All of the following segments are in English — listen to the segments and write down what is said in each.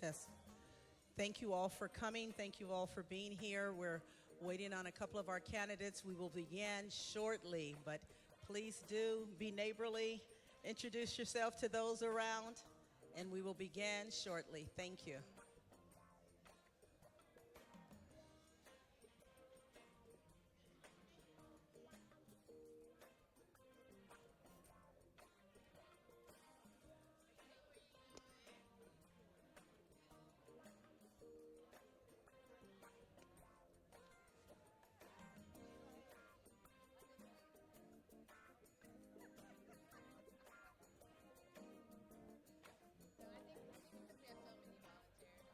Test. Thank you all for coming. Thank you all for being here. We're waiting on a couple of our candidates. We will begin shortly, but please do be neighborly. Introduce yourself to those around, and we will begin shortly. Thank you. So I think we have so many volunteers.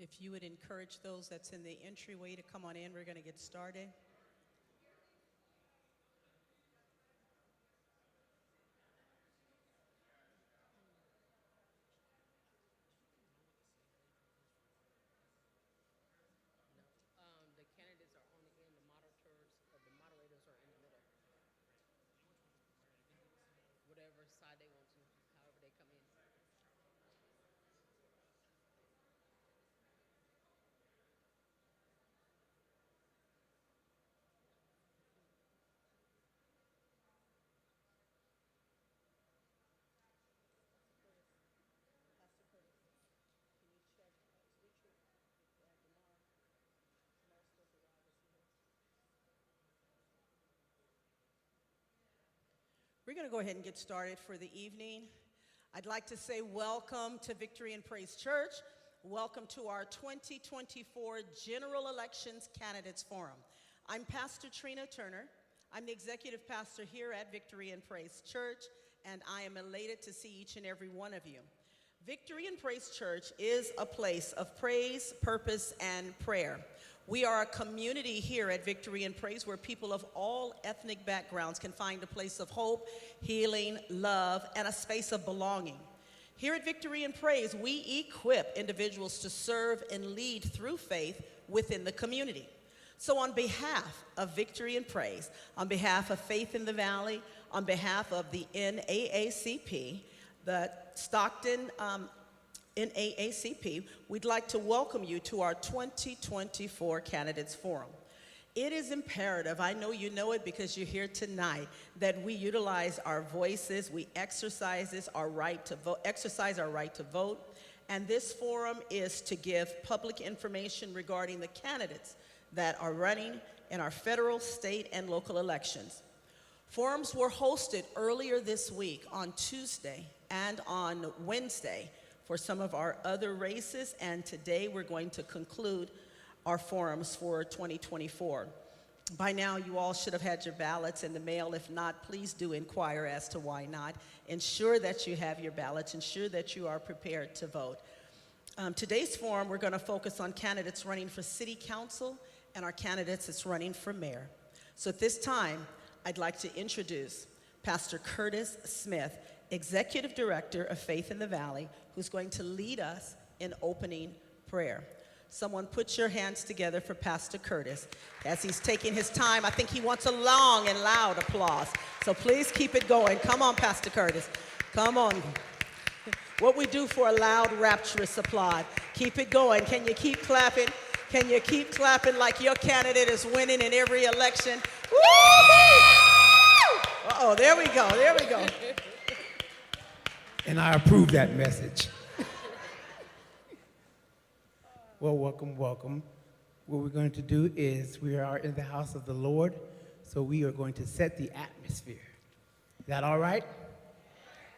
If you would encourage those that's in the entryway to come on in, we're going to get started. The candidates are on the end, the moderators are in the middle. Whatever side they want to, however they come in. We're going to go ahead and get started for the evening. I'd like to say welcome to Victory and Praise Church. Welcome to our 2024 General Elections Candidates Forum. I'm Pastor Trina Turner. I'm the executive pastor here at Victory and Praise Church, and I am elated to see each and every one of you. Victory and Praise Church is a place of praise, purpose, and prayer. We are a community here at Victory and Praise where people of all ethnic backgrounds can find a place of hope, healing, love, and a space of belonging. Here at Victory and Praise, we equip individuals to serve and lead through faith within the community. So on behalf of Victory and Praise, on behalf of Faith in the Valley, on behalf of the NAACP, the Stockton NAACP, we'd like to welcome you to our 2024 Candidates Forum. It is imperative, I know you know it because you're here tonight, that we utilize our voices, we exercise our right to vote, and this forum is to give public information regarding the candidates that are running in our federal, state, and local elections. Forums were hosted earlier this week on Tuesday and on Wednesday for some of our other races, and today we're going to conclude our forums for 2024. By now, you all should have had your ballots in the mail. If not, please do inquire as to why not. Ensure that you have your ballots. Ensure that you are prepared to vote. Today's forum, we're going to focus on candidates running for city council and our candidates that's running for mayor. So at this time, I'd like to introduce Pastor Curtis Smith, Executive Director of Faith in the Valley, who's going to lead us in opening prayer. Someone put your hands together for Pastor Curtis as he's taking his time. I think he wants a long and loud applause. So please keep it going. Come on, Pastor Curtis. Come on. What we do for a loud, rapturous applause. Keep it going. Can you keep clapping? Can you keep clapping like your candidate is winning in every election? Woo-hoo! Uh-oh, there we go. There we go. And I approve that message. Well, welcome, welcome. What we're going to do is we are in the house of the Lord, so we are going to set the atmosphere. Is that all right?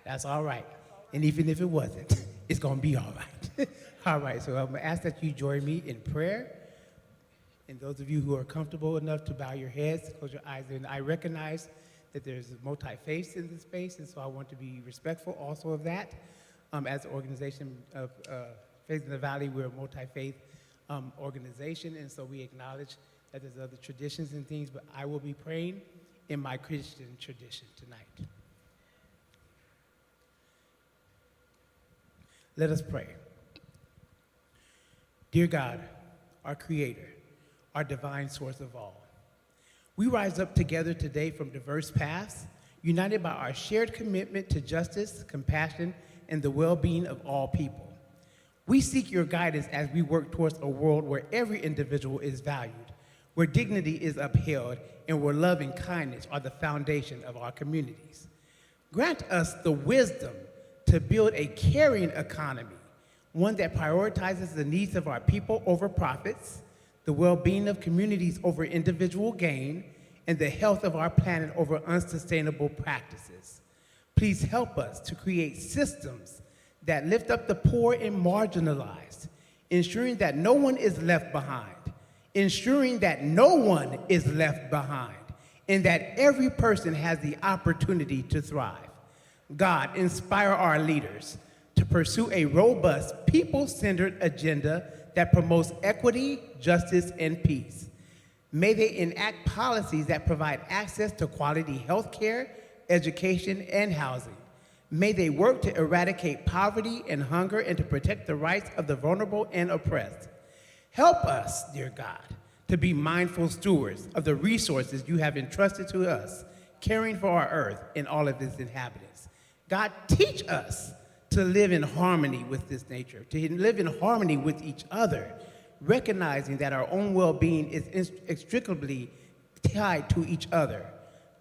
That's all right. And even if it wasn't, it's going to be all right. All right, so I'm going to ask that you join me in prayer. And those of you who are comfortable enough to bow your heads, close your eyes. And I recognize that there's multi-faiths in this space, and so I want to be respectful also of that. As an organization of Faith in the Valley, we're a multi-faith organization, and so we acknowledge that there's other traditions and things, but I will be praying in my Christian tradition tonight. Let us pray. Dear God, our Creator, our divine source of all, we rise up together today from diverse paths, united by our shared commitment to justice, compassion, and the well-being of all people. We seek your guidance as we work towards a world where every individual is valued, where dignity is upheld, and where love and kindness are the foundation of our communities. Grant us the wisdom to build a caring economy, one that prioritizes the needs of our people over profits, the well-being of communities over individual gain, and the health of our planet over unsustainable practices. Please help us to create systems that lift up the poor and marginalized, ensuring that no one is left behind, ensuring that no one is left behind, and that every person has the opportunity to thrive. God, inspire our leaders to pursue a robust, people-centered agenda that promotes equity, justice, and peace. May they enact policies that provide access to quality health care, education, and housing. May they work to eradicate poverty and hunger and to protect the rights of the vulnerable and oppressed. Help us, dear God, to be mindful stewards of the resources you have entrusted to us, caring for our earth and all of its inhabitants. God, teach us to live in harmony with this nature, to live in harmony with each other, recognizing that our own well-being is inextricably tied to each other.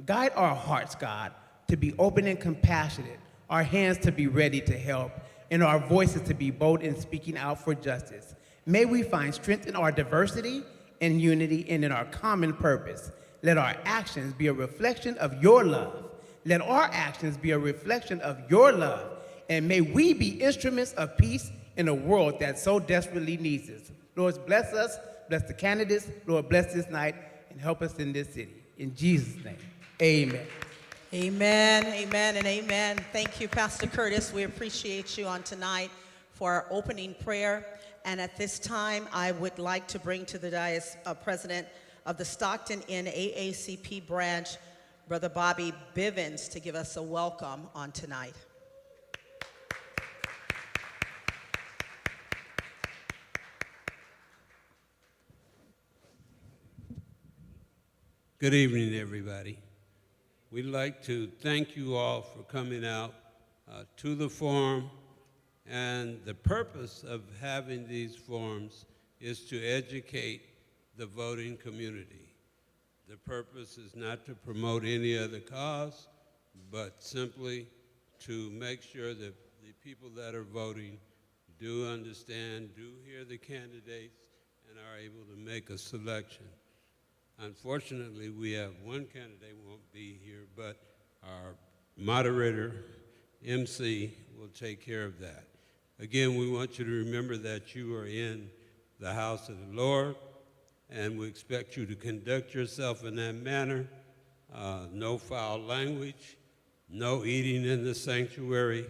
Guide our hearts, God, to be open and compassionate, our hands to be ready to help, and our voices to be bold in speaking out for justice. May we find strength in our diversity and unity and in our common purpose. Let our actions be a reflection of your love. Let our actions be a reflection of your love. And may we be instruments of peace in a world that so desperately needs us. Lord, bless us, bless the candidates. Lord, bless this night and help us in this city. In Jesus' name, amen. Amen, amen, and amen. Thank you, Pastor Curtis. We appreciate you on tonight for our opening prayer. And at this time, I would like to bring to the dais President of the Stockton NAACP branch, Brother Bobby Bivens, to give us a welcome on tonight. Good evening, everybody. We'd like to thank you all for coming out to the forum. And the purpose of having these forums is to educate the voting community. The purpose is not to promote any other cause, but simply to make sure that the people that are voting do understand, do hear the candidates, and are able to make a selection. Unfortunately, we have one candidate won't be here, but our moderator, MC, will take care of that. Again, we want you to remember that you are in the house of the Lord, and we expect you to conduct yourself in that manner. No foul language, no eating in the sanctuary,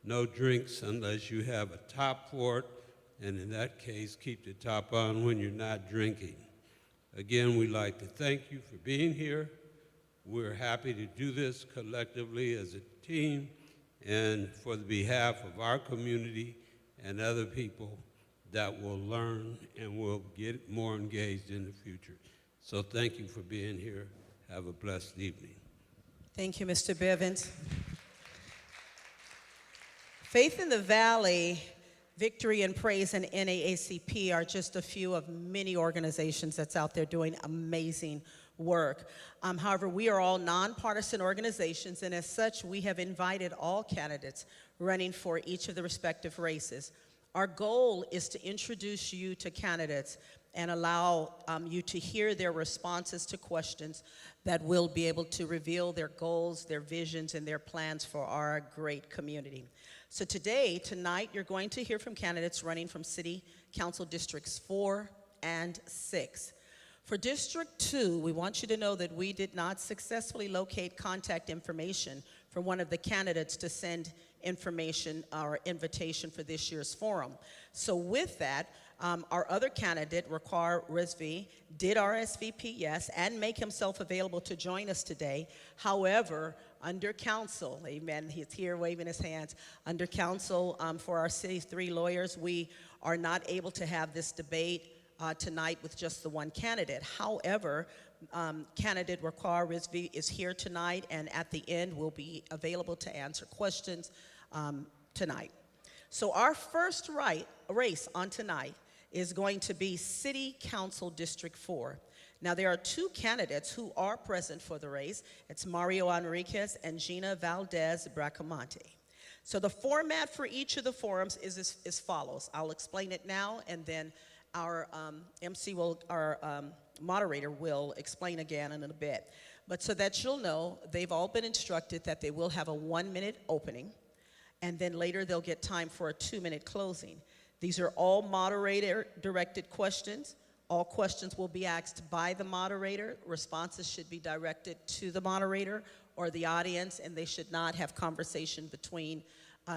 no drinks unless you have a top for it, and in that case, keep the top on when you're not drinking. Again, we'd like to thank you for being here. We're happy to do this collectively as a team and for the behalf of our community and other people that will learn and will get more engaged in the future. So thank you for being here. Have a blessed evening. Thank you, Mr. Bivens. Faith in the Valley, Victory and Praise, and NAACP are just a few of many organizations that's out there doing amazing work. However, we are all nonpartisan organizations, and as such, we have invited all candidates running for each of the respective races. Our goal is to introduce you to candidates and allow you to hear their responses to questions that will be able to reveal their goals, their visions, and their plans for our great community. So tonight, you're going to hear from candidates running from City Council Districts 4 and 6. For District 2, we want you to know that we did not successfully locate contact information for one of the candidates to send information or invitation for this year's forum. So with that, our other candidate, Raqar Rizvi, did RSVP, yes, and make himself available to join us today. However, under counsel, amen, he's here waving his hands, under counsel for our city's 3 lawyers, we are not able to have this debate tonight with just the one candidate. However, candidate Raqar Rizvi is here tonight, and at the end will be available to answer questions tonight. So our first race on tonight is going to be City Council District 4. Now, there are 2 candidates who are present for the race. It's Mario Enriquez and Gina Valdez Bracamonte. So the format for each of the forums is as follows. I'll explain it now, and then our moderator will explain again in a bit. But so that you'll know, they've all been instructed that they will have a 1-minute opening, and then later they'll get time for a 2-minute closing. These are all moderator-directed questions. All questions will be asked by the moderator. Responses should be directed to the moderator or the audience, and they should not have conversation between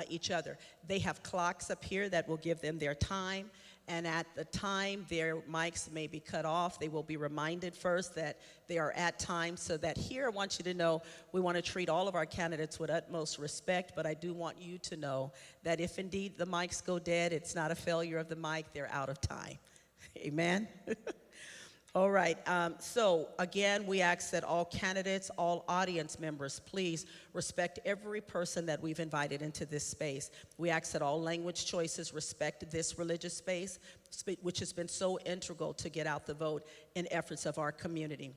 each other. They have clocks up here that will give them their time, and at the time their mics may be cut off. They will be reminded first that they are at time, so that here I want you to know we want to treat all of our candidates with utmost respect, but I do want you to know that if indeed the mics go dead, it's not a failure of the mic, they're out of time. Amen? All right, so again, we ask that all candidates, all audience members, please respect every person that we've invited into this space. We ask that all language choices respect this religious space, which has been so integral to get out the vote in efforts of our community.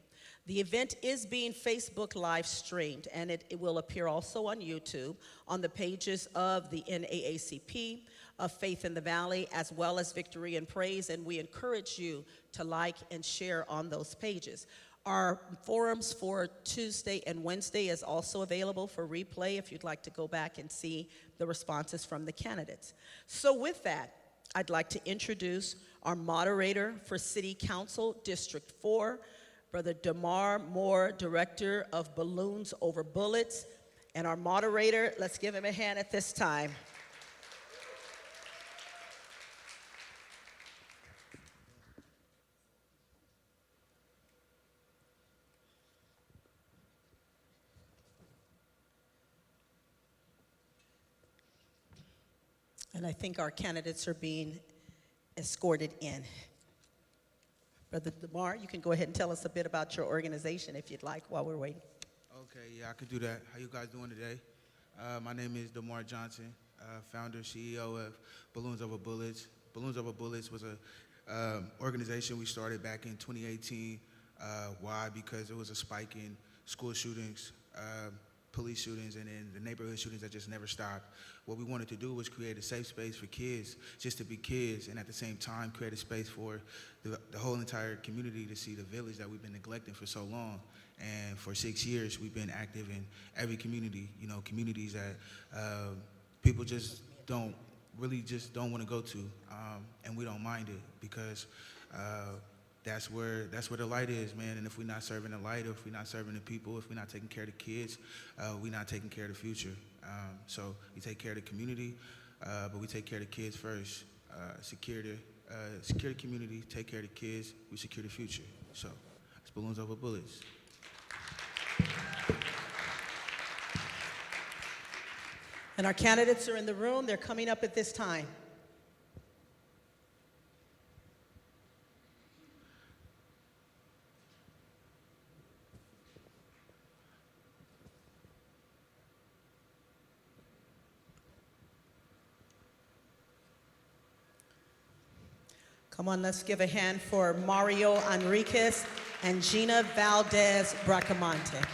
The event is being Facebook live streamed, and it will appear also on YouTube, on the pages of the NAACP, of Faith in the Valley, as well as Victory and Praise, and we encourage you to like and share on those pages. Our forums for Tuesday and Wednesday is also available for replay if you'd like to go back and see the responses from the candidates. So with that, I'd like to introduce our moderator for City Council District 4, Brother Damar Moore, Director of Balloons Over Bullets, and our moderator, let's give him a hand at this time. And I think our candidates are being escorted in. Brother Damar, you can go ahead and tell us a bit about your organization if you'd like while we're waiting. Okay, yeah, I could do that. How you guys doing today? My name is Damar Johnson, founder, CEO of Balloons Over Bullets. Balloons Over Bullets was a organization we started back in 2018. Why? Because there was a spike in school shootings, police shootings, and then the neighborhood shootings that just never stopped. What we wanted to do was create a safe space for kids, just to be kids, and at the same time create a space for the whole entire community to see the village that we've been neglecting for so long. And for 6 years, we've been active in every community, you know, communities that people just don't want to go to, and we don't mind it because that's where the light is, man. And if we're not serving the light, or if we're not serving the people, if we're not taking care of the kids, we're not taking care of the future. So we take care of the community, but we take care of the kids first. Secure the community, take care of the kids, we secure the future. So it's Balloons Over Bullets. And our candidates are in the room. They're coming up at this time. Come on, let's give a hand for Mario Enriquez and Gina Valdez Bracamonte.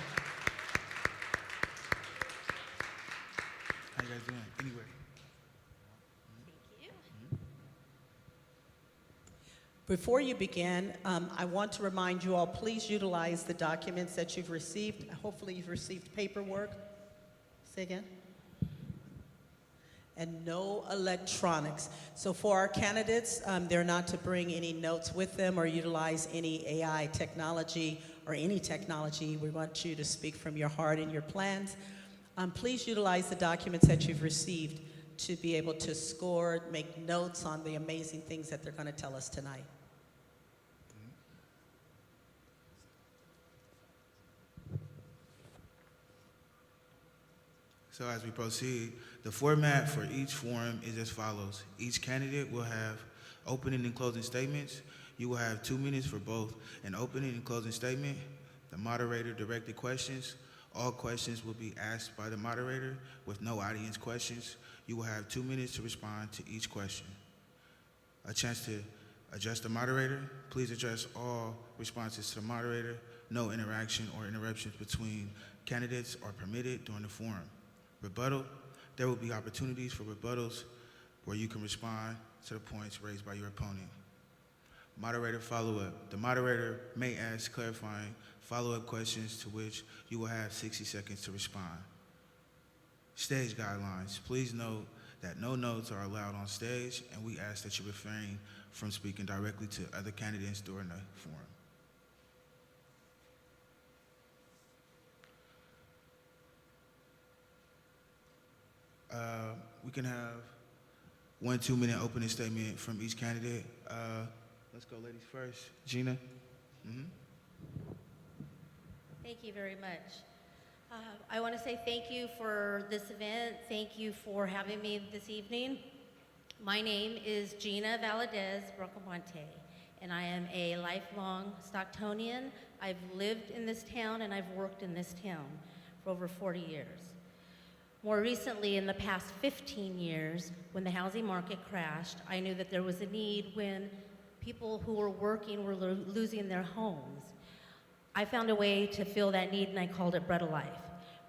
How you guys doing? Anyway. Before you begin, I want to remind you all, please utilize the documents that you've received. Hopefully you've received paperwork. Say again? And no electronics. So for our candidates, they're not to bring any notes with them or utilize any AI technology or any technology. We want you to speak from your heart and your plans. Please utilize the documents that you've received to be able to score, make notes on the amazing things that they're going to tell us tonight. So as we proceed, the format for each forum is as follows. Each candidate will have opening and closing statements. You will have 2 minutes for both an opening and closing statement. The moderator directed questions. All questions will be asked by the moderator with no audience questions. You will have 2 minutes to respond to each question. A chance to address the moderator. Please address all responses to the moderator. No interaction or interruptions between candidates are permitted during the forum. Rebuttal. There will be opportunities for rebuttals where you can respond to the points raised by your opponent. Moderator follow-up. The moderator may ask clarifying follow-up questions to which you will have 60 seconds to respond. Stage guidelines. Please note that no notes are allowed on stage, and we ask that you refrain from speaking directly to other candidates during the forum. We can have 1 2-minute opening statement from each candidate. Let's go ladies first. Gina? Thank you very much. I want to say thank you for this event. Thank you for having me this evening. My name is Gina Valadez Bracamonte, and I am a lifelong Stocktonian. I've lived in this town and I've worked in this town for over 40 years. More recently, in the past 15 years, when the housing market crashed, I knew that there was a need when people who were working were losing their homes. I found a way to fill that need, and I called it Bread of Life.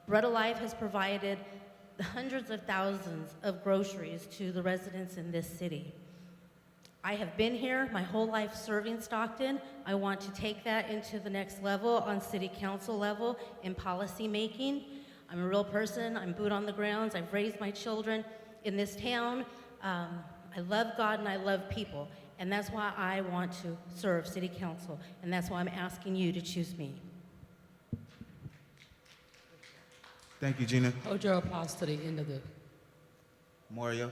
Bread of Life has provided hundreds of thousands of groceries to the residents in this city. I have been here my whole life serving Stockton. I want to take that into the next level on city council level in policy making. I'm a real person. I'm boot on the grounds. I've raised my children in this town. I love God and I love people. And that's why I want to serve city council. And that's why I'm asking you to choose me. Thank you, Gina. Hold your applause to the end of the. Mario?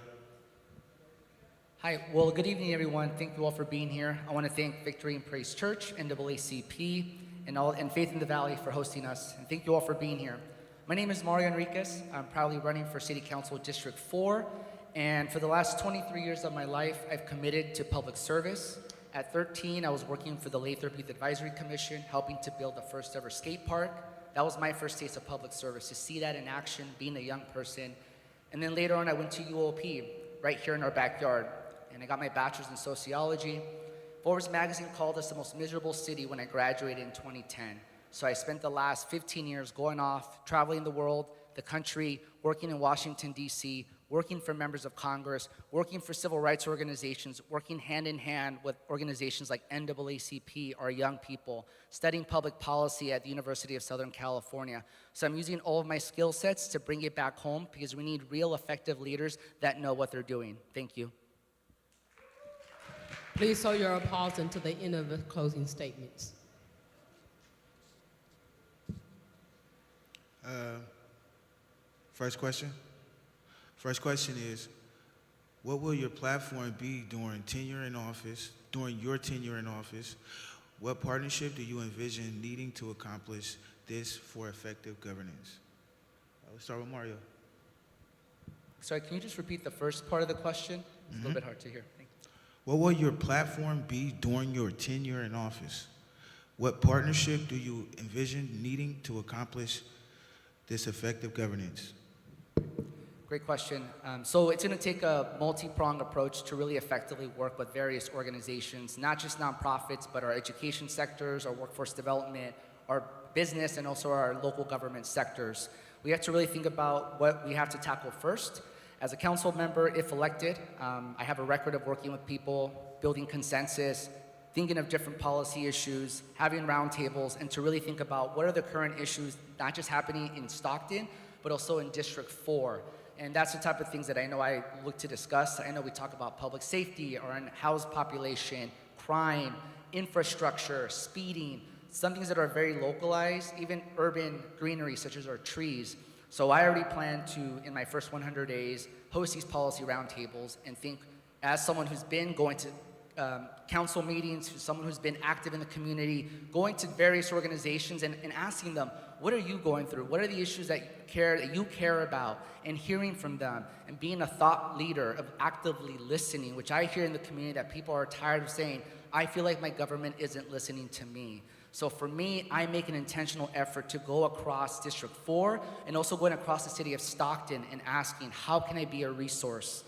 Hi, well, good evening, everyone. Thank you all for being here. I want to thank Victory and Praise Church, NAACP, and Faith in the Valley for hosting us. And thank you all for being here. My name is Mario Enriquez. I'm proudly running for City Council District 4. And for the last 23 years of my life, I've committed to public service. At 13, I was working for the Lathrop Youth Advisory Commission, helping to build the first ever skate park. That was my first taste of public service, to see that in action, being a young person. And then later on, I went to UOP, right here in our backyard. And I got my bachelor's in sociology. Forbes magazine called us the most miserable city when I graduated in 2010. So I spent the last 15 years going off, traveling the world, the country, working in Washington, D.C., working for members of Congress, working for civil rights organizations, working hand in hand with organizations like NAACP, our young people, studying public policy at the University of Southern California. So I'm using all of my skill sets to bring it back home because we need real effective leaders that know what they're doing. Thank you. Please hold your applause until the end of the closing statements. First question? First question is, what will your platform be during your tenure in office? What partnership do you envision needing to accomplish this for effective governance? Let's start with Mario. Sorry, can you just repeat the first part of the question? It's a little bit hard to hear. Thank you. What will your platform be during your tenure in office? What partnership do you envision needing to accomplish this effective governance? Great question. So it's going to take a multi-pronged approach to really effectively work with various organizations, not just nonprofits, but our education sectors, our workforce development, our business, and also our local government sectors. We have to really think about what we have to tackle first. As a council member, if elected, I have a record of working with people, building consensus, thinking of different policy issues, having roundtables, and to really think about what are the current issues, not just happening in Stockton, but also in District 4. And that's the type of things that I know I look to discuss. I know we talk about public safety, our housed population, crime, infrastructure, speeding, some things that are very localized, even urban greenery such as our trees. So I already plan to, in my first 100 days, host these policy roundtables and think, as someone who's been going to council meetings, someone who's been active in the community, going to various organizations and asking them, what are you going through? What are the issues that you care about? And hearing from them and being a thought leader of actively listening, which I hear in the community that people are tired of saying, I feel like my government isn't listening to me. So for me, I make an intentional effort to go across District 4 and also going across the city of Stockton and asking, how can I be a resource?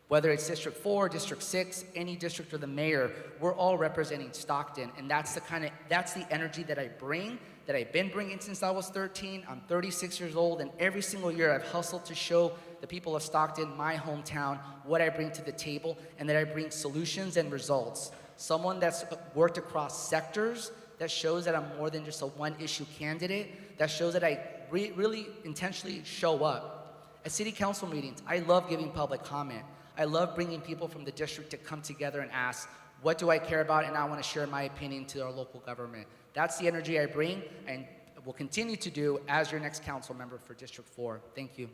Whether it's District 4, District 6, any district or the mayor, we're all representing Stockton. And that's the energy that I bring, that I've been bringing since I was 13. I'm 36 years old, and every single year I've hustled to show the people of Stockton, my hometown, what I bring to the table, and that I bring solutions and results. Someone that's worked across sectors, that shows that I'm more than just a one-issue candidate, that shows that I really intentionally show up. At city council meetings, I love giving public comment. I love bringing people from the district to come together and ask, what do I care about? And I want to share my opinion to our local government. That's the energy I bring and will continue to do as your next council member for District 4. Thank you.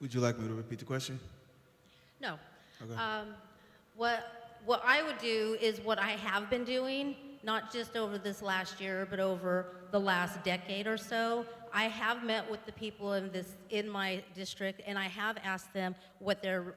Would you like me to repeat the question? No. Okay. What I would do is what I have been doing, not just over this last year, but over the last decade or so. I have met with the people in my district, and I have asked them what their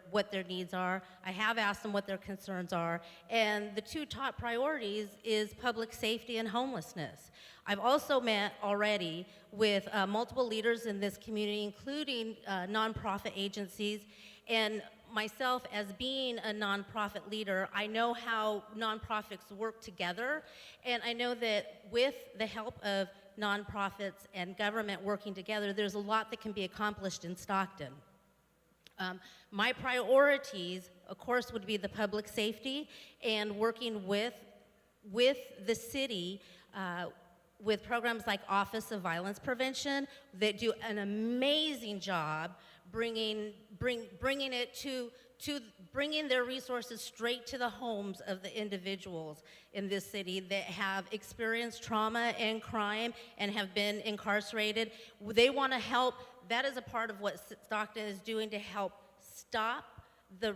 needs are. I have asked them what their concerns are, and the two top priorities is public safety and homelessness. I've also met already with multiple leaders in this community, including nonprofit agencies, and myself, as being a nonprofit leader, I know how nonprofits work together, and I know that with the help of nonprofits and government working together, there's a lot that can be accomplished in Stockton. My priorities, of course, would be the public safety and working with the city with programs like Office of Violence Prevention that do an amazing job bringing their resources straight to the homes of the individuals in this city that have experienced trauma and crime and have been incarcerated. They want to help. That is a part of what Stockton is doing to help stop the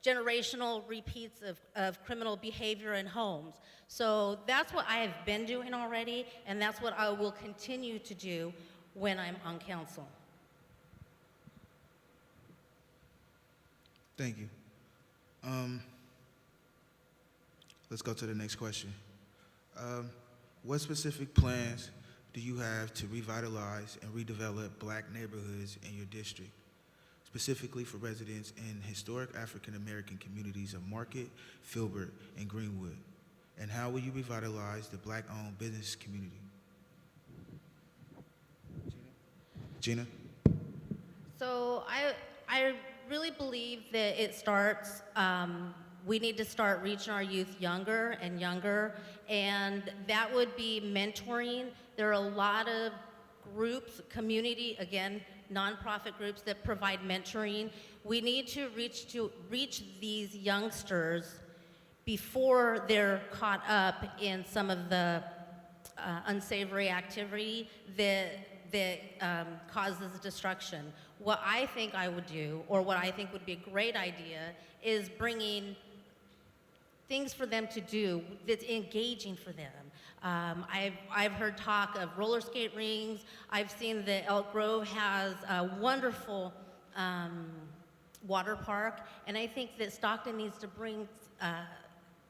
generational repeats of criminal behavior in homes. So that's what I have been doing already, and that's what I will continue to do when I'm on council. Thank you. Let's go to the next question. What specific plans do you have to revitalize and redevelop Black neighborhoods in your district, specifically for residents in historic African American communities of Market, Filbert, and Greenwood? And how will you revitalize the Black-owned business community? Gina? So I really believe that it starts, we need to start reaching our youth younger and younger, and that would be mentoring. There are a lot of groups, community, again, nonprofit groups that provide mentoring. We need to reach these youngsters before they're caught up in some of the unsavory activity that causes destruction. What I think I would do, or what I think would be a great idea, is bringing things for them to do that's engaging for them. I've heard talk of roller skate rings. I've seen that Elk Grove has a wonderful water park, and I think that Stockton needs to bring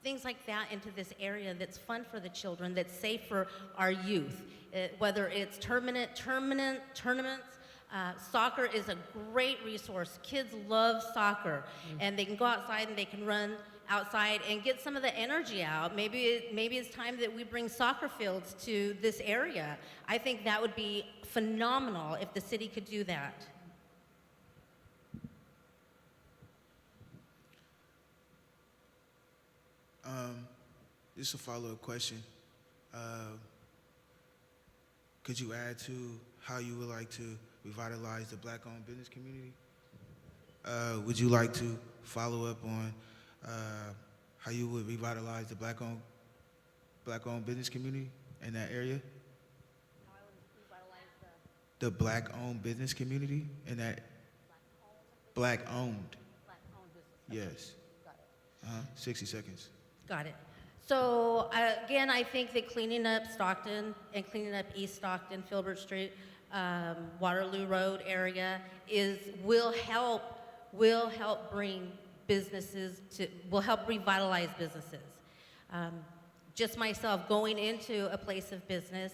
things like that into this area that's fun for the children, that's safe for our youth. Whether it's tournaments, soccer is a great resource. Kids love soccer, and they can go outside and they can run outside and get some of the energy out. Maybe it's time that we bring soccer fields to this area. I think that would be phenomenal if the city could do that. Just a follow-up question. Could you add to how you would like to revitalize the Black-owned business community? Would you like to follow up on how you would revitalize the Black-owned business community in that area? How I would revitalize The Black-owned business community in that Black-owned. Black-owned business. Yes. Got it. 60 seconds. Got it. So again, I think that cleaning up Stockton and cleaning up East Stockton, Filbert Street, Waterloo Road area will help bring businesses will help revitalize businesses. Just myself going into a place of business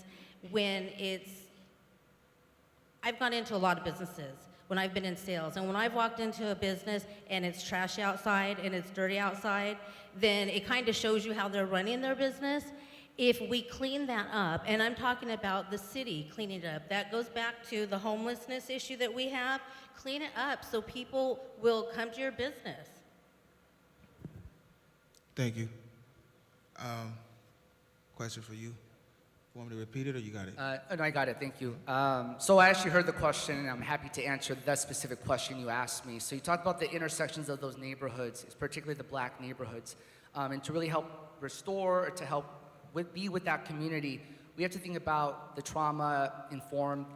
I've gone into a lot of businesses when I've been in sales, and when I've walked into a business and it's trashy outside and it's dirty outside, then it kind of shows you how they're running their business. If we clean that up, and I'm talking about the city cleaning it up, that goes back to the homelessness issue that we have. Clean it up so people will come to your business. Thank you. Question for you. Want me to repeat it or you got it? No, I got it. Thank you. So I actually heard the question, and I'm happy to answer that specific question you asked me. So you talked about the intersections of those neighborhoods, particularly the Black neighborhoods, and to really help restore, or to help be with that community, we have to think about the trauma-informed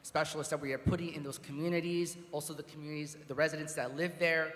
specialists that we are putting in those communities, also the communities, the residents that live there.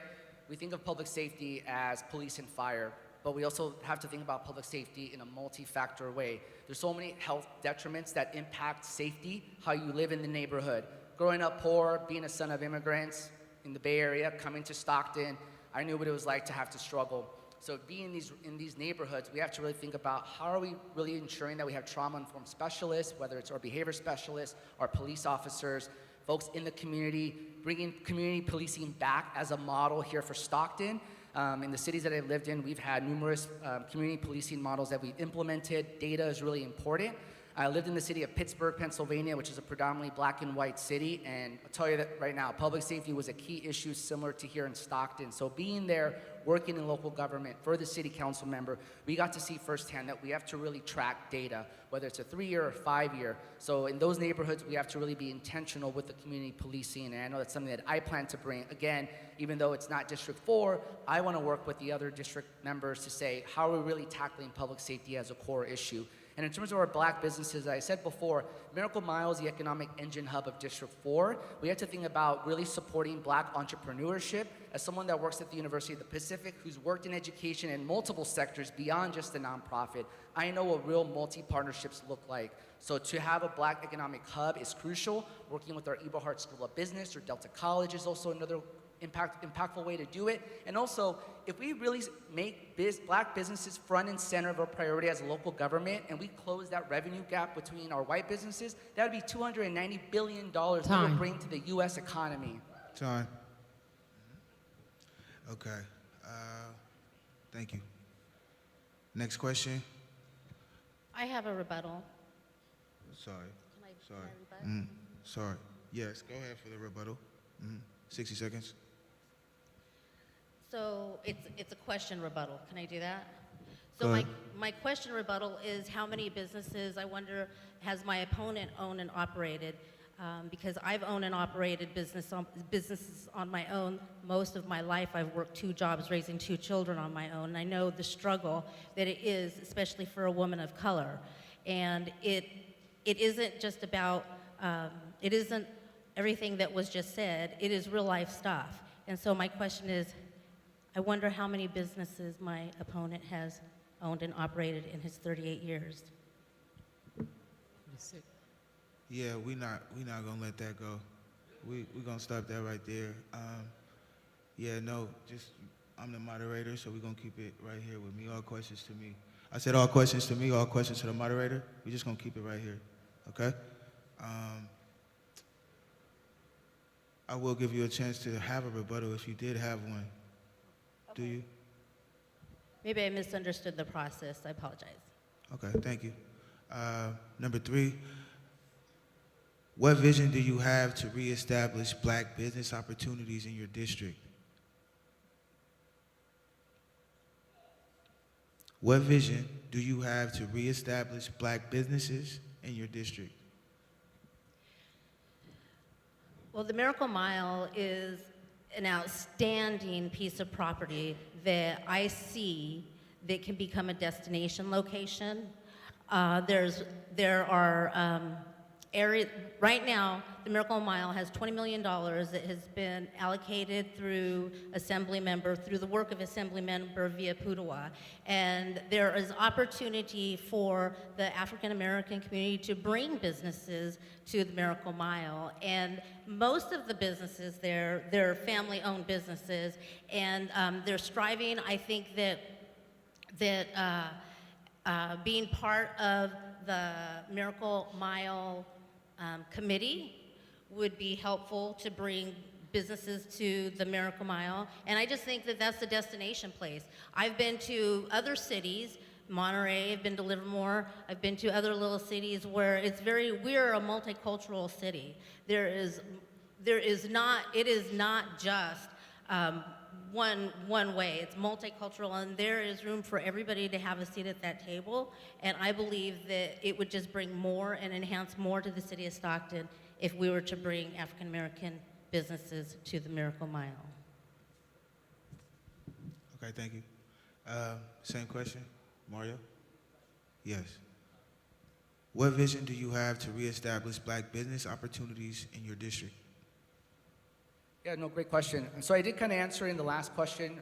We think of public safety as police and fire, but we also have to think about public safety in a multi-factor way. There's so many health detriments that impact safety, how you live in the neighborhood. Growing up poor, being a son of immigrants in the Bay Area, coming to Stockton, I knew what it was like to have to struggle. So being in these neighborhoods, we have to really think about how are we really ensuring that we have trauma-informed specialists, whether it's our behavior specialists, our police officers, folks in the community, bringing community policing back as a model here for Stockton. In the cities that I've lived in, we've had numerous community policing models that we've implemented. Data is really important. I lived in the city of Pittsburgh, Pennsylvania, which is a predominantly black and white city, and I'll tell you that right now, public safety was a key issue similar to here in Stockton. So being there, working in local government for the city council member, we got to see firsthand that we have to really track data, whether it's a 3-year or 5-year. So in those neighborhoods, we have to really be intentional with the community policing, and I know that's something that I plan to bring. Again, even though it's not District 4, I want to work with the other district members to say, how are we really tackling public safety as a core issue? And in terms of our black businesses, as I said before, Miracle Mile is the economic engine hub of District 4. We have to think about really supporting black entrepreneurship. As someone that works at the University of the Pacific, who's worked in education in multiple sectors beyond just the nonprofit, I know what real multi-partnerships look like. So to have a black economic hub is crucial. Working with our Eberhard School of Business or Delta College is also another impactful way to do it. And also, if we really make black businesses front and center of our priority as a local government, and we close that revenue gap between our white businesses, that would be $290 billion that would bring to the U.S. economy. Time. Okay. Thank you. Next question. I have a rebuttal. Sorry. Can I Sorry. rebut? Sorry. Yes, go ahead for the rebuttal. 60 seconds. So it's a question rebuttal. Can I do that? Go So ahead. my question rebuttal is how many businesses, I wonder, has my opponent owned and operated? Because I've owned and operated businesses on my own most of my life. I've worked 2 jobs raising 2 children on my own. And I know the struggle that it is, especially for a woman of color. And it isn't just about, it isn't everything that was just said. It is real life stuff. And so my question is, I wonder how many businesses my opponent has owned and operated in his 38 years. Yeah, we not gonna let that go. We gonna stop that right there. Yeah, no, just I'm the moderator, so we're gonna keep it right here with me. All questions to me. I said all questions to me, all questions to the moderator. We're just gonna keep it right here, okay? I will give you a chance to have a rebuttal if you did have one. Do you? Maybe I misunderstood the process. I apologize. Okay, thank you. Number 3, what vision do you have to reestablish black business opportunities in your district? What vision do you have to reestablish black businesses in your district? Well, the Miracle Mile is an outstanding piece of property that I see that can become a destination location. There are areas, right now, the Miracle Mile has $20 million that has been allocated through the work of Assembly Member Via Pudawa. And there is opportunity for the African American community to bring businesses to the Miracle Mile. And most of the businesses there, they're family-owned businesses, and they're striving. I think that being part of the Miracle Mile committee would be helpful to bring businesses to the Miracle Mile. And I just think that that's the destination place. I've been to other cities, Monterey, I've been to Livermore, I've been to other little cities where we're a multicultural city. It is not just one way. It's multicultural, and there is room for everybody to have a seat at that table. And I believe that it would just bring more and enhance more to the city of Stockton if we were to bring African American businesses to the Miracle Mile. Okay, thank you. Same question, Mario? Yes. What vision do you have to reestablish black business opportunities in your district? Yeah, no, great question. So I did kind of answer in the last question,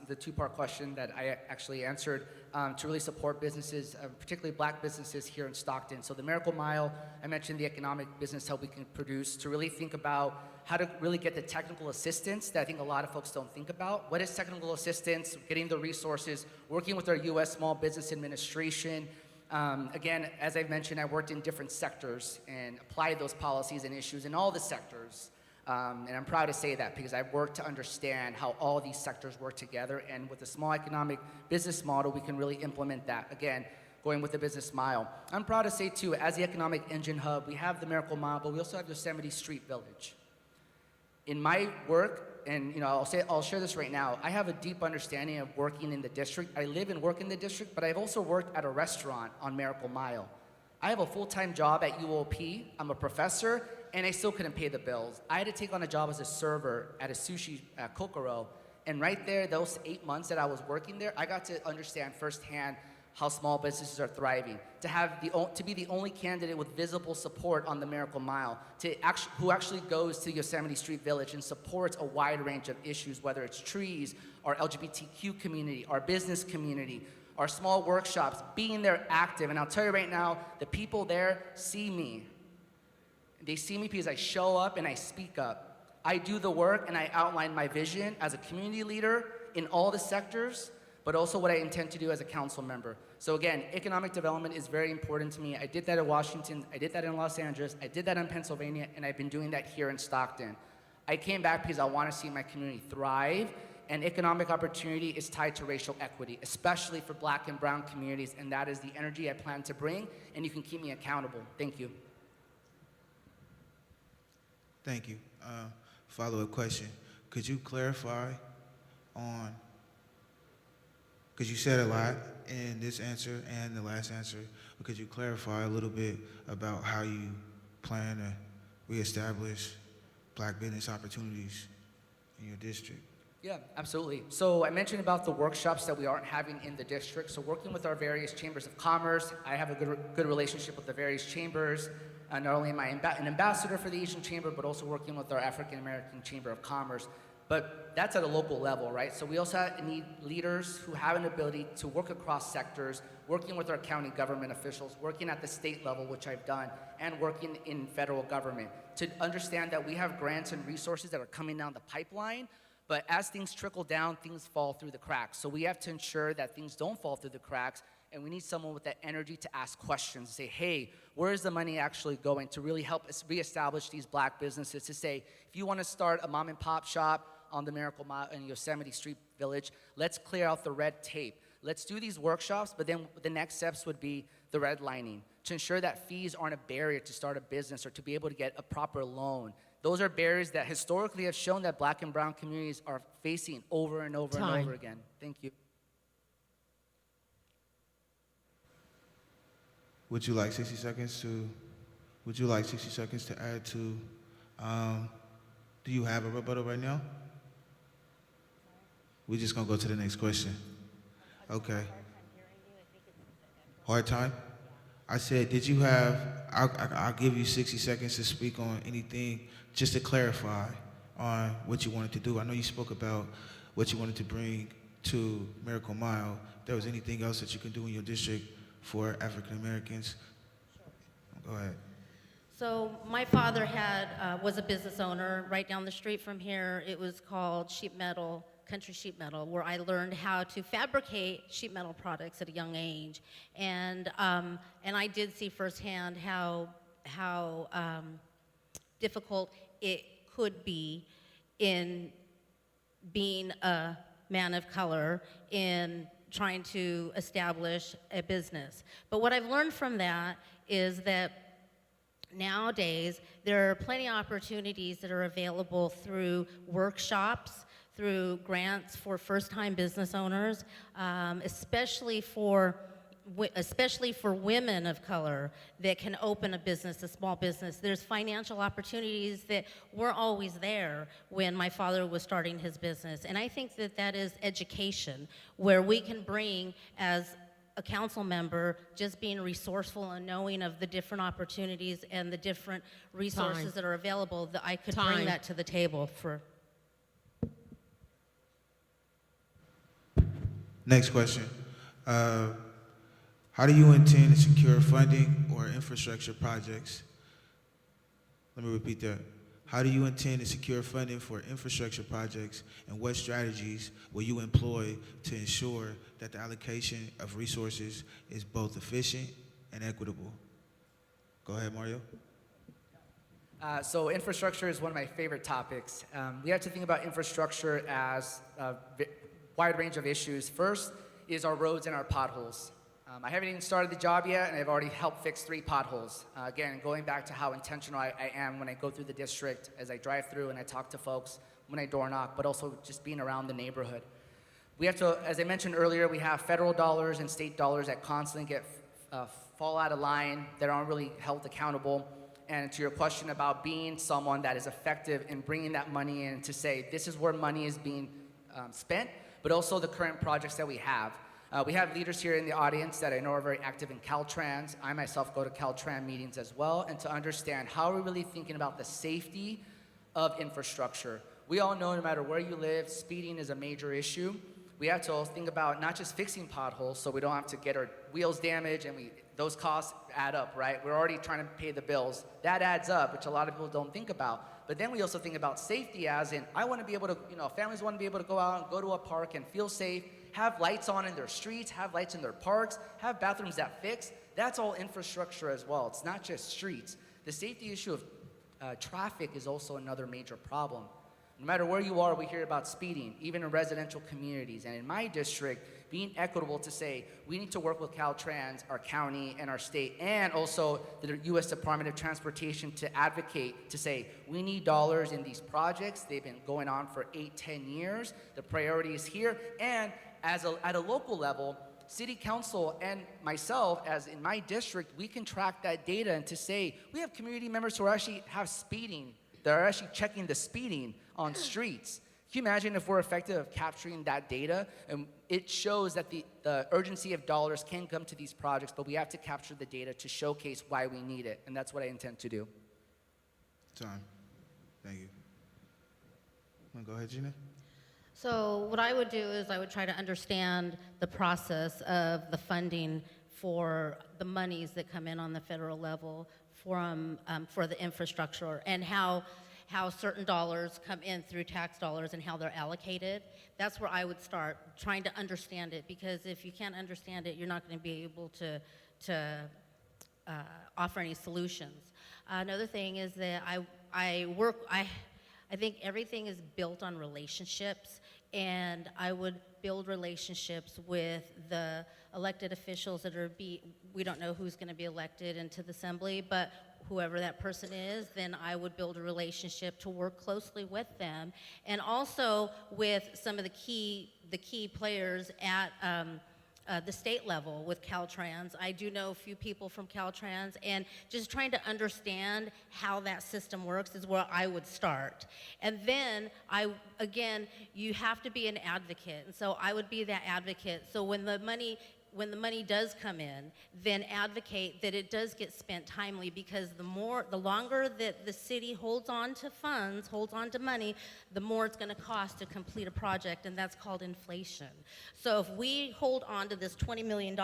the two-part question that I actually answered, to really support businesses, particularly black businesses here in Stockton. So the Miracle Mile, I mentioned the economic business help we can produce to really think about how to really get the technical assistance that I think a lot of folks don't think about. What is technical assistance? Getting the resources, working with our U.S. Small Business Administration. Again, as I've mentioned, I worked in different sectors and applied those policies and issues in all the sectors. And I'm proud to say that because I've worked to understand how all these sectors work together, and with a small economic business model, we can really implement that. Again, going with the business mile. I'm proud to say too, as the economic engine hub, we have the Miracle Mile, but we also have Yosemite Street Village. In my work, and I'll share this right now, I have a deep understanding of working in the district. I live and work in the district, but I've also worked at a restaurant on Miracle Mile. I have a full-time job at UOP. I'm a professor, and I still couldn't pay the bills. I had to take on a job as a server at a sushi Kokoro, and right there, those 8 months that I was working there, I got to understand firsthand how small businesses are thriving. To be the only candidate with visible support on the Miracle Mile, who actually goes to Yosemite Street Village and supports a wide range of issues, whether it's trees, our LGBTQ community, our business community, our small workshops, being there active. And I'll tell you right now, the people there see me. They see me because I show up and I speak up. I do the work and I outline my vision as a community leader in all the sectors, but also what I intend to do as a council member. So again, economic development is very important to me. I did that in Washington, I did that in Los Angeles, I did that in Pennsylvania, and I've been doing that here in Stockton. I came back because I want to see my community thrive, and economic opportunity is tied to racial equity, especially for black and brown communities, and that is the energy I plan to bring, and you can keep me accountable. Thank you. Thank you. Follow-up question. Could you clarify on, because you said a lot in this answer and the last answer, but could you clarify a little bit about how you plan to reestablish black business opportunities in your district? Yeah, absolutely. So I mentioned about the workshops that we aren't having in the district. So working with our various chambers of commerce, I have a good relationship with the various chambers. Not only am I an ambassador for the Asian Chamber, but also working with our African American Chamber of Commerce. But that's at a local level, right? So we also need leaders who have an ability to work across sectors, working with our county government officials, working at the state level, which I've done, and working in federal government, to understand that we have grants and resources that are coming down the pipeline, but as things trickle down, things fall through the cracks. So we have to ensure that things don't fall through the cracks, and we need someone with that energy to ask questions, to say, hey, where is the money actually going, to really help us reestablish these black businesses, to say, if you want to start a mom and pop shop on the Miracle Mile in Yosemite Street Village, let's clear out the red tape. Let's do these workshops, but then the next steps would be the redlining, to ensure that fees aren't a barrier to start a business or to be able to get a proper loan. Those are barriers that historically have shown that black and brown communities are facing over and over and over again. Thank you. Would you like 60 seconds to add to, do you have a rebuttal right now? We're just gonna go to the next question. Okay. Hard time? I said, did you have, I'll give you 60 seconds to speak on anything, just to clarify on what you wanted to do. I know you spoke about what you wanted to bring to Miracle Mile. If there was anything else that you can do in your district for African Americans? Go ahead. So my father was a business owner right down the street from here. It was called Sheet Metal, Country Sheet Metal, where I learned how to fabricate sheet metal products at a young age. And I did see firsthand how difficult it could be in being a man of color in trying to establish a business. But what I've learned from that is that nowadays there are plenty of opportunities that are available through workshops, through grants for first-time business owners, especially for women of color that can open a business, a small business. There's financial opportunities that weren't always there when my father was starting his business. And I think that that is education, where we can bring, as a council member, just being resourceful and knowing of the different opportunities and the different resources Time. that are available, that I could Time. bring that to the table for. Next question. How do you intend to secure funding or infrastructure projects? Let me repeat that. How do you intend to secure funding for infrastructure projects, and what strategies will you employ to ensure that the allocation of resources is both efficient and equitable? Go ahead, Mario. So infrastructure is one of my favorite topics. We have to think about infrastructure as a wide range of issues. First is our roads and our potholes. I haven't even started the job yet, and I've already helped fix 3 potholes. Again, going back to how intentional I am when I go through the district, as I drive through and I talk to folks, when I door knock, but also just being around the neighborhood. We have to, as I mentioned earlier, we have federal dollars and state dollars that constantly get fall out of line, that aren't really held accountable. And to your question about being someone that is effective in bringing that money in to say, this is where money is being spent, but also the current projects that we have. We have leaders here in the audience that I know are very active in Caltrans. I myself go to Caltrans meetings as well, and to understand how we're really thinking about the safety of infrastructure. We all know no matter where you live, speeding is a major issue. We have to think about not just fixing potholes so we don't have to get our wheels damaged, and those costs add up, right? We're already trying to pay the bills. That adds up, which a lot of people don't think about. But then we also think about safety as in, I want to be able to, families want to be able to go out and go to a park and feel safe, have lights on in their streets, have lights in their parks, have bathrooms that fix. That's all infrastructure as well. It's not just streets. The safety issue of traffic is also another major problem. No matter where you are, we hear about speeding, even in residential communities. And in my district, being equitable to say, we need to work with Caltrans, our county, and our state, and also the U.S. Department of Transportation to advocate, to say, we need dollars in these projects. They've been going on for 8-10 years. The priority is here. And at a local level, city council and myself, as in my district, we can track that data and to say, we have community members who actually have speeding. They're actually checking the speeding on streets. Can you imagine if we're effective at capturing that data? And it shows that the urgency of dollars can come to these projects, but we have to capture the data to showcase why we need it. And that's what I intend to do. Time. Thank you. Want to go ahead, Gina? So what I would do is I would try to understand the process of the funding for the monies that come in on the federal level for the infrastructure, and how certain dollars come in through tax dollars and how they're allocated. That's where I would start, trying to understand it, because if you can't understand it, you're not going to be able to offer any solutions. Another thing is that I think everything is built on relationships, and I would build relationships with the elected officials that we don't know who's going to be elected into the assembly, but whoever that person is, then I would build a relationship to work closely with them, and also with some of the key players at the state level with Caltrans. I do know a few people from Caltrans, and just trying to understand how that system works is where I would start. And then you have to be an advocate, and so I would be that advocate. So when the money does come in, then advocate that it does get spent timely, because the longer that the city holds on to funds, holds on to money, the more it's going to cost to complete a project, and that's called inflation. So if we hold on to this $20 million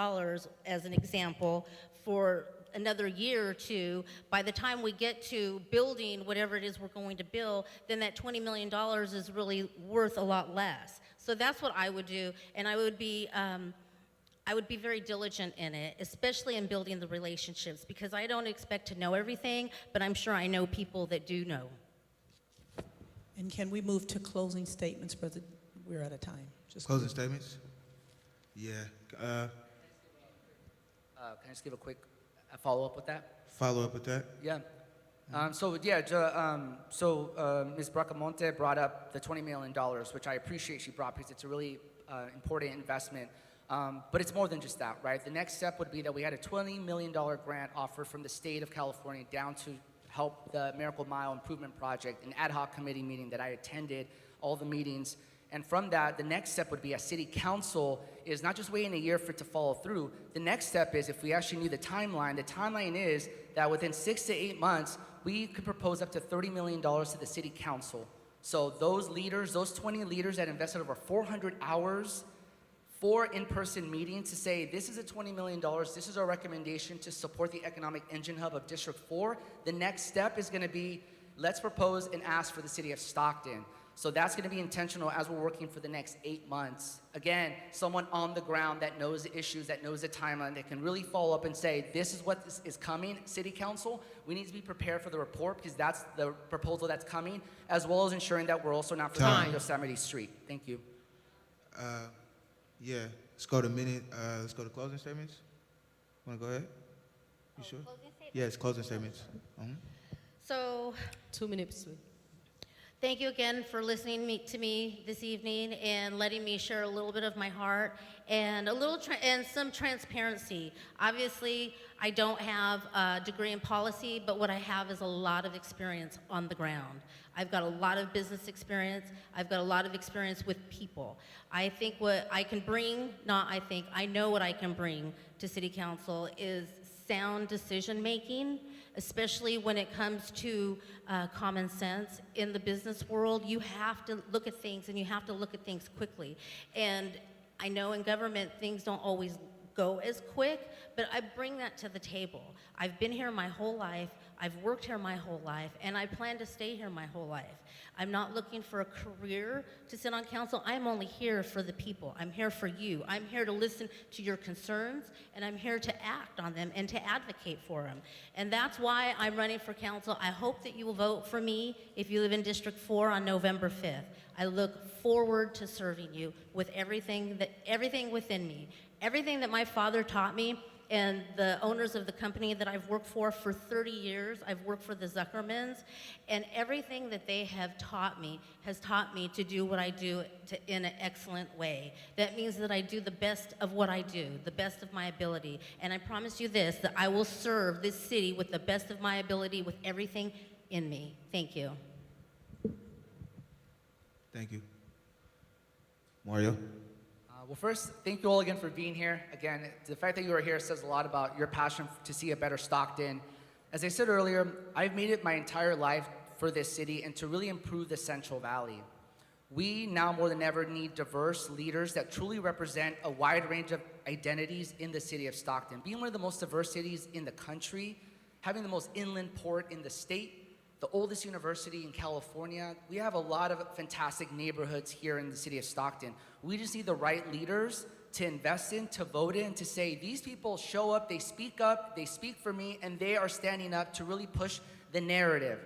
as an example for another year or two, by the time we get to building whatever it is we're going to build, then that $20 million is really worth a lot less. So that's what I would do, and I would be very diligent in it, especially in building the relationships, because I don't expect to know everything, but I'm sure I know people that do know. And can we move to closing statements, President? We're out of time. Closing statements? Yeah. Can I just give a quick follow-up with that? Follow up with that? Yeah. So Ms. Bracamonte brought up the $20 million, which I appreciate she brought, because it's a really important investment. But it's more than just that, right? The next step would be that we had a $20 million grant offered from the state of California down to help the Miracle Mile Improvement Project, an ad hoc committee meeting that I attended, all the meetings, And from that, the next step would be as city council is not just waiting a year for it to follow through. The next step is, if we actually knew the timeline is that within 6 to 8 months, we could propose up to $30 million to the city council. So those leaders, those 20 leaders that invested over 400 hours for in-person meetings to say, this is a $20 million, this is our recommendation to support the economic engine hub of District 4. The next step is gonna be, let's propose and ask for the city of Stockton. So that's gonna be intentional as we're working for the next 8 months. Again, someone on the ground that knows the issues, that knows the timeline, that can really follow up and say, this is what is coming, city council. We need to be prepared for the report because that's the proposal that's coming, as well as ensuring that we're also not forgetting Yosemite Street. Thank you. Yeah, let's go to let's go to closing statements. Want to go ahead? You sure? Yes, closing statements. So 2 minutes, please. thank you again for listening to me this evening and letting me share a little bit of my heart and and some transparency. Obviously, I don't have a degree in policy, but what I have is a lot of experience on the ground. I've got a lot of business experience. I've got a lot of experience with people. I think what I can bring, I know what I can bring to City Council is sound decision making, especially when it comes to common sense. In the business world, you have to look at things and you have to look at things quickly. And I know in government, things don't always go as quick, but I bring that to the table. I've been here my whole life. I've worked here my whole life, and I plan to stay here my whole life. I'm not looking for a career to sit on council. I'm only here for the people. I'm here for you. I'm here to listen to your concerns, and I'm here to act on them and to advocate for them. And that's why I'm running for council. I hope that you will vote for me if you live in District 4 on November 5th. I look forward to serving you with everything within me. Everything that my father taught me and the owners of the company that I've worked for 30 years, I've worked for the Zuckermans, and everything that they have taught me has taught me to do what I do in an excellent way. That means that I do the best of what I do, the best of my ability. And I promise you this, that I will serve this city with the best of my ability, with everything in me. Thank you. Thank you. Mario? Well, first, thank you all again for being here. Again, the fact that you are here says a lot about your passion to see a better Stockton. As I said earlier, I've made it my entire life for this city and to really improve the Central Valley. We now more than ever need diverse leaders that truly represent a wide range of identities in the city of Stockton. Being one of the most diverse cities in the country, having the most inland port in the state, the oldest university in California, we have a lot of fantastic neighborhoods here in the city of Stockton. We just need the right leaders to invest in, to vote in, to say, these people show up, they speak for me, and they are standing up to really push the narrative.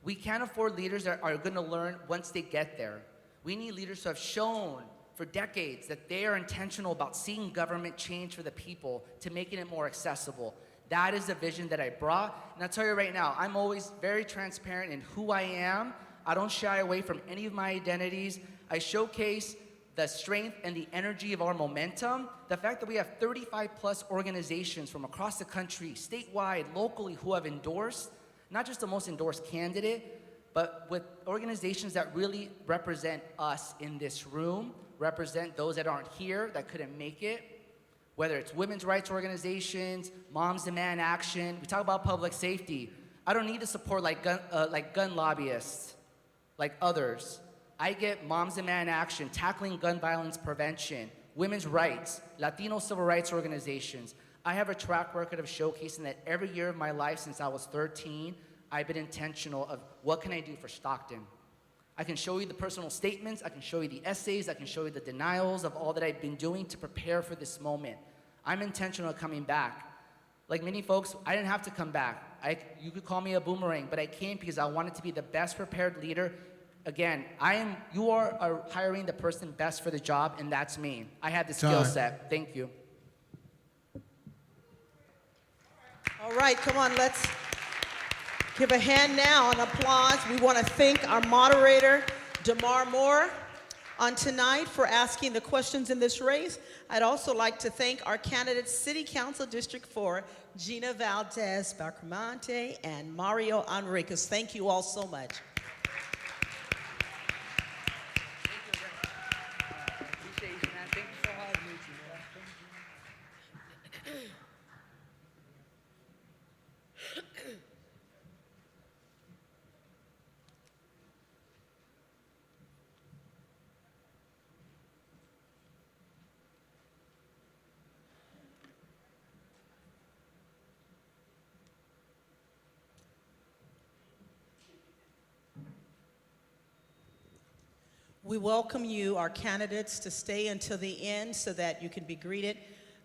We can't afford leaders that are gonna learn once they get there. We need leaders who have shown for decades that they are intentional about seeing government change for the people, to making it more accessible. That is the vision that I brought. And I'll tell you right now, I'm always very transparent in who I am. I don't shy away from any of my identities. I showcase the strength and the energy of our momentum. The fact that we have 35 plus organizations from across the country, statewide, locally, who have endorsed, not just the most endorsed candidate, but with organizations that really represent us in this room, represent those that aren't here, that couldn't make it. Whether it's women's rights organizations, Moms Demand Action, we talk about public safety. I don't need to support like gun lobbyists, like others. I get Moms Demand Action, tackling gun violence prevention, women's rights, Latino civil rights organizations. I have a track record of showcasing that every year of my life since I was 13, I've been intentional of what can I do for Stockton. I can show you the personal statements, I can show you the essays, I can show you the denials of all that I've been doing to prepare for this moment. I'm intentional coming back. Like many folks, I didn't have to come back. You could call me a boomerang, but I came because I wanted to be the best prepared leader. Again, you are hiring the person best for the job, and that's me. I had the skill set. Thank you. All right, come on, let's give a hand now, an applause. We want to thank our moderator, DeMar Moore, on tonight for asking the questions in this race. I'd also like to thank our candidates, City Council District 4, Gina Valdez Bacramante and Mario Enriquez. Thank you all so much. We welcome you, our candidates, to stay until the end so that you can be greeted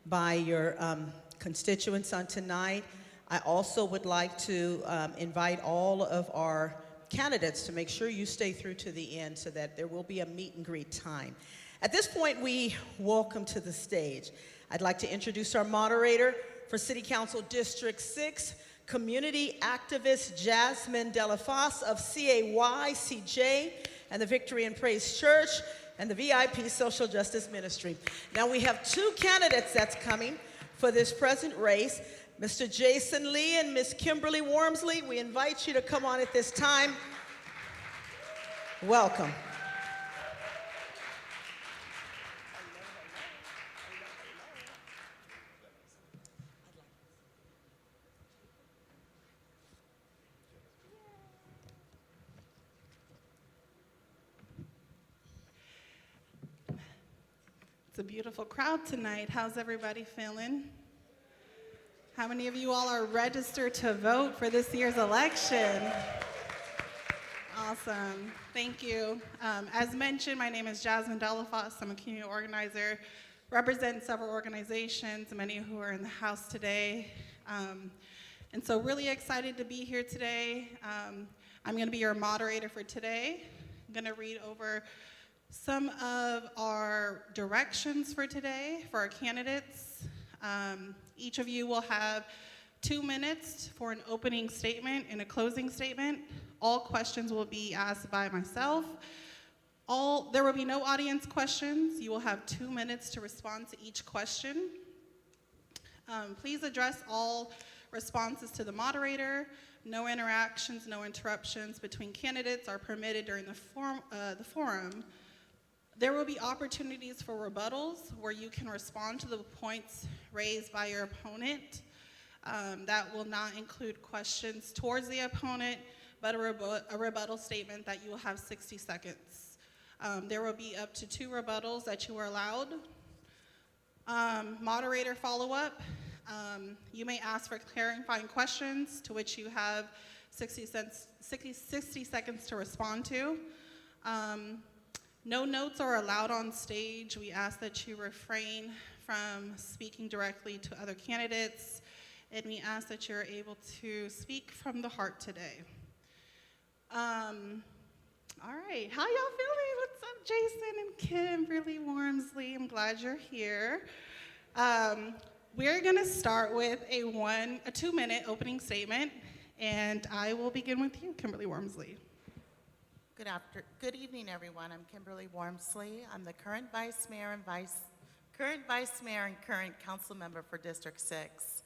by your constituents on tonight. I also would like to invite all of our candidates to make sure you stay through to the end so that there will be a meet and greet time. At this point, we welcome to the stage. I'd like to introduce our moderator for City Council District 6, community activist Jasmine Delafosse of CAY-CJ and the Victory and Praise Church and the VIP Social Justice Ministry. Now we have two candidates that's coming for this present race, Mr. Jason Lee and Ms. Kimberly Wormsley. We invite you to come on at this time. Welcome. It's a beautiful crowd tonight. How's everybody feeling? How many of you all are registered to vote for this year's election? Awesome. Thank you. As mentioned, my name is Jasmine Delafosse. I'm a community organizer, represent several organizations, many who are in the house today. And so really excited to be here today. I'm going to be your moderator for today. I'm going to read over some of our directions for today for our candidates. Each of you will have 2 minutes for an opening statement and a closing statement. All questions will be asked by myself. There will be no audience questions. You will have 2 minutes to respond to each question. Please address all responses to the moderator. No interactions, no interruptions between candidates are permitted during the forum. There will be opportunities for rebuttals where you can respond to the points raised by your opponent. That will not include questions towards the opponent, but a rebuttal statement that you will have 60 seconds. There will be up to 2 rebuttals that you are allowed. Moderator follow-up. You may ask for clarifying questions to which you have 60 seconds to respond to. No notes are allowed on stage. We ask that you refrain from speaking directly to other candidates, and we ask that you're able to speak from the heart today. All right, how y'all feeling? What's up, Jason and Kimberly Wormsley? I'm glad you're here. We're gonna start with a 2-minute opening statement, and I will begin with you, Kimberly Wormsley. Good evening, everyone. I'm Kimberly Wormsley. I'm the current vice mayor and current council member for District 6.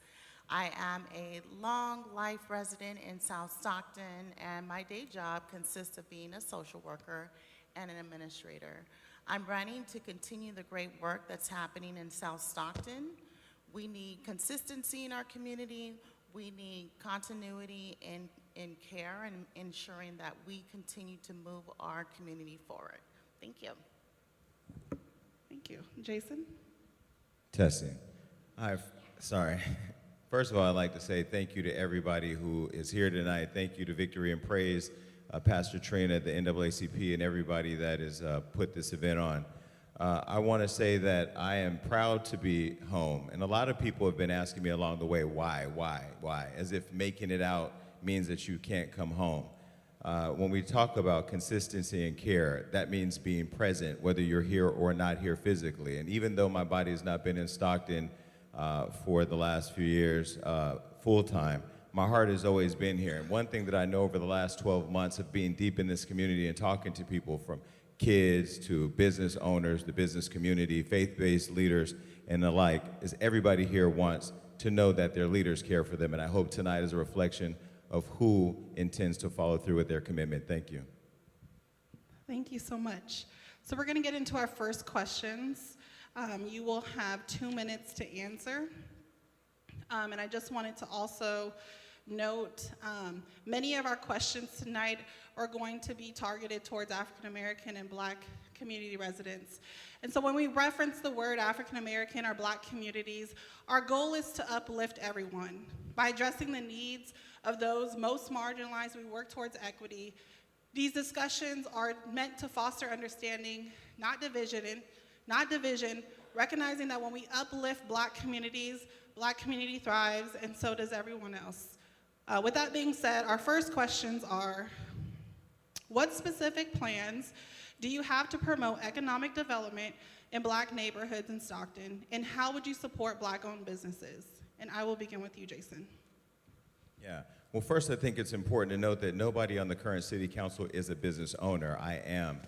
I am a long life resident in South Stockton, and my day job consists of being a social worker and an administrator. I'm running to continue the great work that's happening in South Stockton. We need consistency in our community. We need continuity in care and ensuring that we continue to move our community forward. Thank you. Thank you. Jason? Testing. Sorry. First of all, I'd like to say thank you to everybody who is here tonight. Thank you to Victory and Praise, Pastor Trina at the NAACP, and everybody that has put this event on. I want to say that I am proud to be home. And a lot of people have been asking me along the way, why? As if making it out means that you can't come home. When we talk about consistency and care, that means being present, whether you're here or not here physically. And even though my body has not been in Stockton for the last few years full-time, my heart has always been here. And one thing that I know over the last 12 months of being deep in this community and talking to people from kids to business owners, the business community, faith-based leaders, and the like, is everybody here wants to know that their leaders care for them. And I hope tonight is a reflection of who intends to follow through with their commitment. Thank you. Thank you so much. So we're going to get into our first questions. You will have 2 minutes to answer. And I just wanted to also note, many of our questions tonight are going to be targeted towards African American and Black community residents. And so when we reference the word African American or Black communities, our goal is to uplift everyone. By addressing the needs of those most marginalized, we work towards equity, These discussions are meant to foster understanding, not division, recognizing that when we uplift Black communities, Black community thrives, and so does everyone else. With that being said, our first questions are, what specific plans do you have to promote economic development in Black neighborhoods in Stockton, and how would you support Black-owned businesses? And I will begin with you, Jason. Yeah. Well, first, I think it's important to note that nobody on the current city council is a business owner. I am.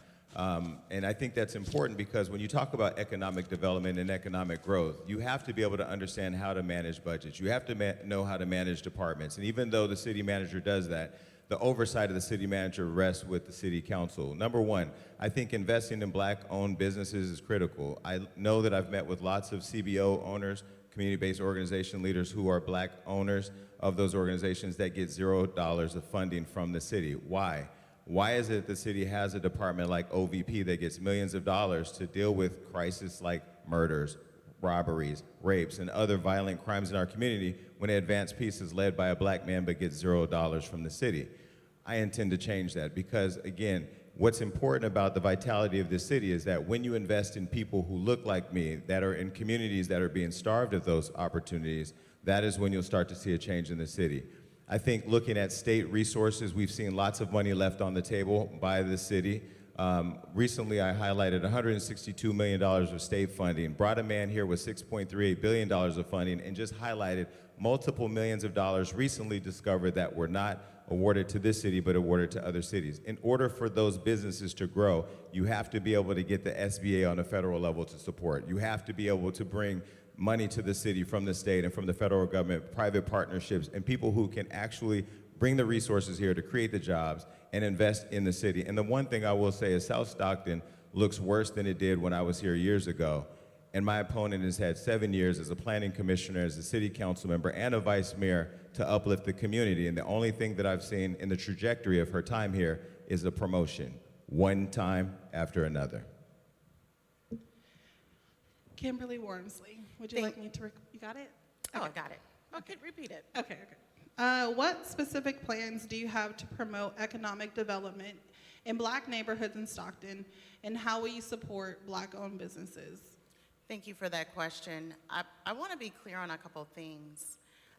And I think that's important because when you talk about economic development and economic growth, you have to be able to understand how to manage budgets. You have to know how to manage departments. And even though the city manager does that, the oversight of the city manager rests with the city council. Number one, I think investing in Black-owned businesses is critical. I know that I've met with lots of CBO owners, community-based organization leaders who are Black owners of those organizations that get $0 of funding from the city. Why? Why is it the city has a department like OVP that gets millions of dollars to deal with crises like murders, robberies, rapes, and other violent crimes in our community when Advanced Peace is led by a Black man but gets $0 from the city? I intend to change that because, again, what's important about the vitality of this city is that when you invest in people who look like me, that are in communities that are being starved of those opportunities, that is when you'll start to see a change in the city. I think looking at state resources, we've seen lots of money left on the table by the city. Recently, I highlighted $162 million of state funding, brought a man here with $6.38 billion of funding, and just highlighted multiple millions of dollars recently discovered that were not awarded to this city, but awarded to other cities. In order for those businesses to grow, you have to be able to get the SBA on a federal level to support. You have to be able to bring money to the city from the state and from the federal government, private partnerships, and people who can actually bring the resources here to create the jobs and invest in the city. And the one thing I will say is South Stockton looks worse than it did when I was here years ago. And my opponent has had 7 years as a planning commissioner, as a city council member, and a vice mayor to uplift the community. And the only thing that I've seen in the trajectory of her time here is a promotion, one time after another. Kimberly Wormsley, would you like me to, you got it? Oh, I got it. Okay, repeat it. Okay. What specific plans do you have to promote economic development in Black neighborhoods in Stockton, and how will you support Black-owned businesses? Thank you for that question. I want to be clear on a couple things.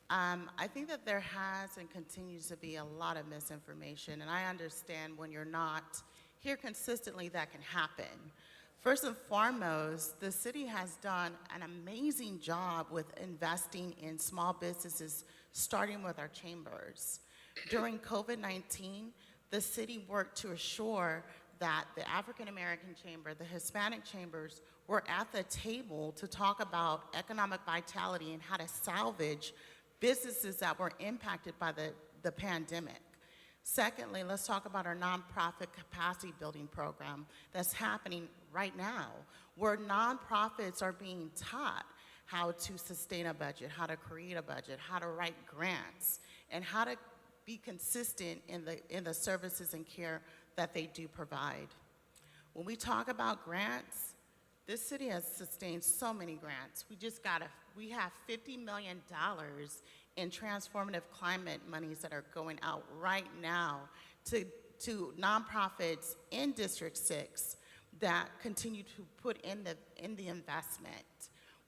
I think that there has and continues to be a lot of misinformation, and I understand when you're not here consistently that can happen. First and foremost, the city has done an amazing job with investing in small businesses, starting with our chambers. During COVID-19, the city worked to assure that the African American Chamber, the Hispanic chambers, were at the table to talk about economic vitality and how to salvage businesses that were impacted by the pandemic. Secondly, let's talk about our nonprofit capacity building program that's happening right now, where nonprofits are being taught how to sustain a budget, how to create a budget, how to write grants, and how to be consistent in the services and care that they do provide. When we talk about grants, this city has sustained so many grants. We have $50 million in transformative climate monies that are going out right now to nonprofits in District 6 that continue to put in the investment.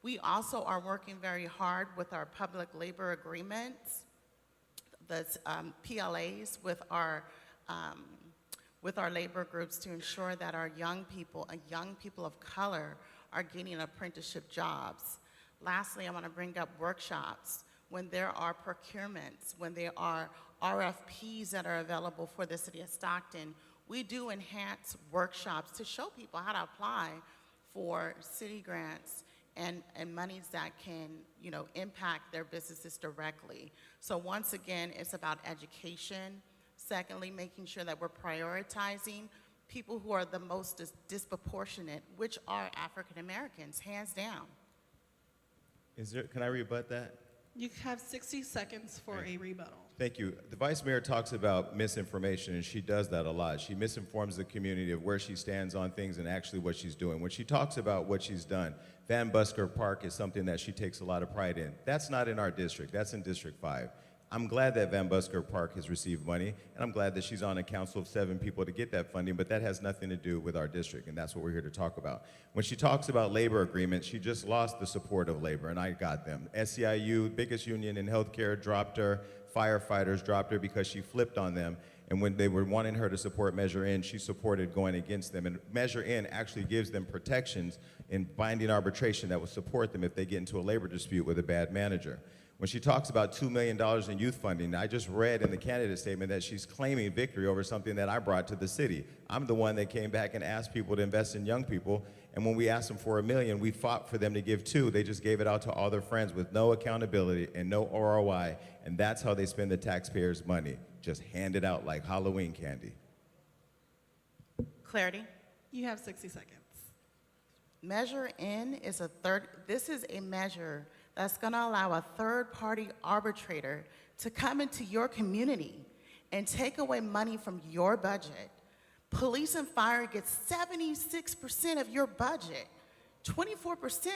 We also are working very hard with our public labor agreements, the PLAs with our labor groups to ensure that our young people of color are getting apprenticeship jobs. Lastly, I want to bring up workshops. When there are procurements, when there are RFPs that are available for the city of Stockton, we do enhance workshops to show people how to apply for city grants and monies that can, impact their businesses directly. So once again, it's about education. Secondly, making sure that we're prioritizing people who are the most disproportionate, which are African Americans, hands down. Can I rebut that? You have 60 seconds for a rebuttal. Thank you. The vice mayor talks about misinformation, and she does that a lot. She misinforms the community of where she stands on things and actually what she's doing. When she talks about what she's done, Van Busker Park is something that she takes a lot of pride in. That's not in our district. That's in District 5. I'm glad that Van Busker Park has received money, and I'm glad that she's on a council of 7 people to get that funding, but that has nothing to do with our district, and that's what we're here to talk about. When she talks about labor agreements, she just lost the support of labor, and I got them. SEIU, biggest union in healthcare, dropped her. Firefighters dropped her because she flipped on them, and when they were wanting her to support Measure N, she supported going against them, and Measure N actually gives them protections in binding arbitration that will support them if they get into a labor dispute with a bad manager. When she talks about $2 million in youth funding, I just read in the candidate statement that she's claiming victory over something that I brought to the city. I'm the one that came back and asked people to invest in young people, and when we asked them for $1 million, we fought for them to give $2 million. They just gave it out to all their friends with no accountability and no ROI, and that's how they spend the taxpayers' money. Just hand it out like Halloween candy. Clarity. You have 60 seconds. Measure N is this is a measure that's going to allow a third-party arbitrator to come into your community and take away money from your budget. Police and fire gets 76% of your budget. 24%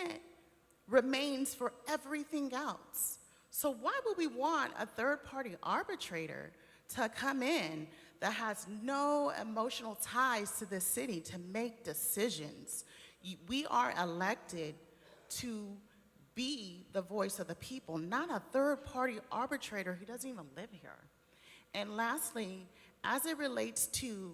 remains for everything else. So why would we want a third-party arbitrator to come in that has no emotional ties to the city to make decisions? We are elected to be the voice of the people, not a third-party arbitrator who doesn't even live here. And lastly, as it relates to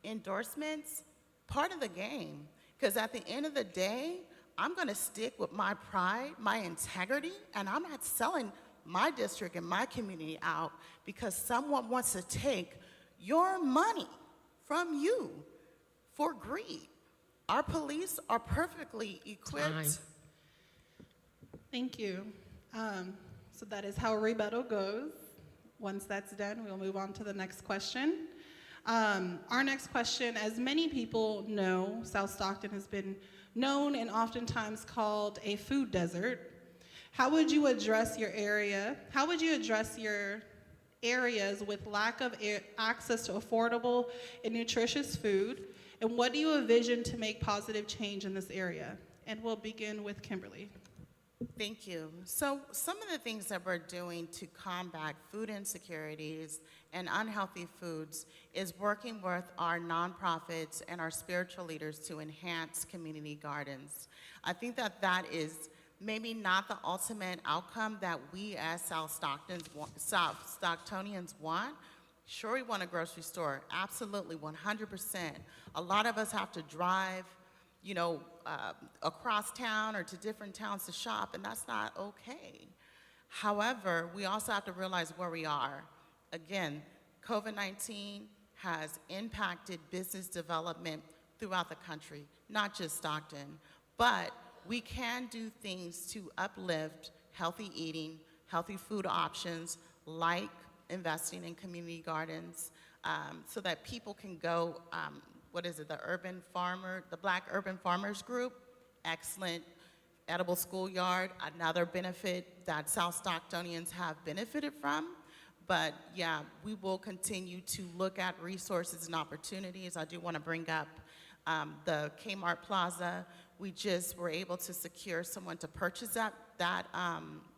endorsements, part of the game, because at the end of the day, I'm going to stick with my pride, my integrity, and I'm not selling my district and my community out because someone wants to take your money from you for greed. Our police are perfectly equipped. Time. Thank you. So that is how rebuttal goes. Once that's done, we'll move on to the next question. Our next question, as many people know, South Stockton has been known and oftentimes called a food desert. How would you address your area? How would you address your areas with lack of access to affordable and nutritious food? And what do you envision to make positive change in this area? And we'll begin with Kimberly. Thank you. So some of the things that we're doing to combat food insecurities and unhealthy foods is working with our nonprofits and our spiritual leaders to enhance community gardens. I think that that is maybe not the ultimate outcome that we as South Stocktonians want. Sure, we want a grocery store, absolutely, 100%. A lot of us have to drive across town or to different towns to shop, and that's not okay. However, we also have to realize where we are. Again, COVID-19 has impacted business development throughout the country, not just Stockton, but we can do things to uplift healthy eating, healthy food options, like investing in community gardens, so that people can go, the Black Urban Farmers Group, excellent edible schoolyard, another benefit that South Stocktonians have benefited from. But yeah, we will continue to look at resources and opportunities. I do want to bring up the Kmart Plaza. We just were able to secure someone to purchase that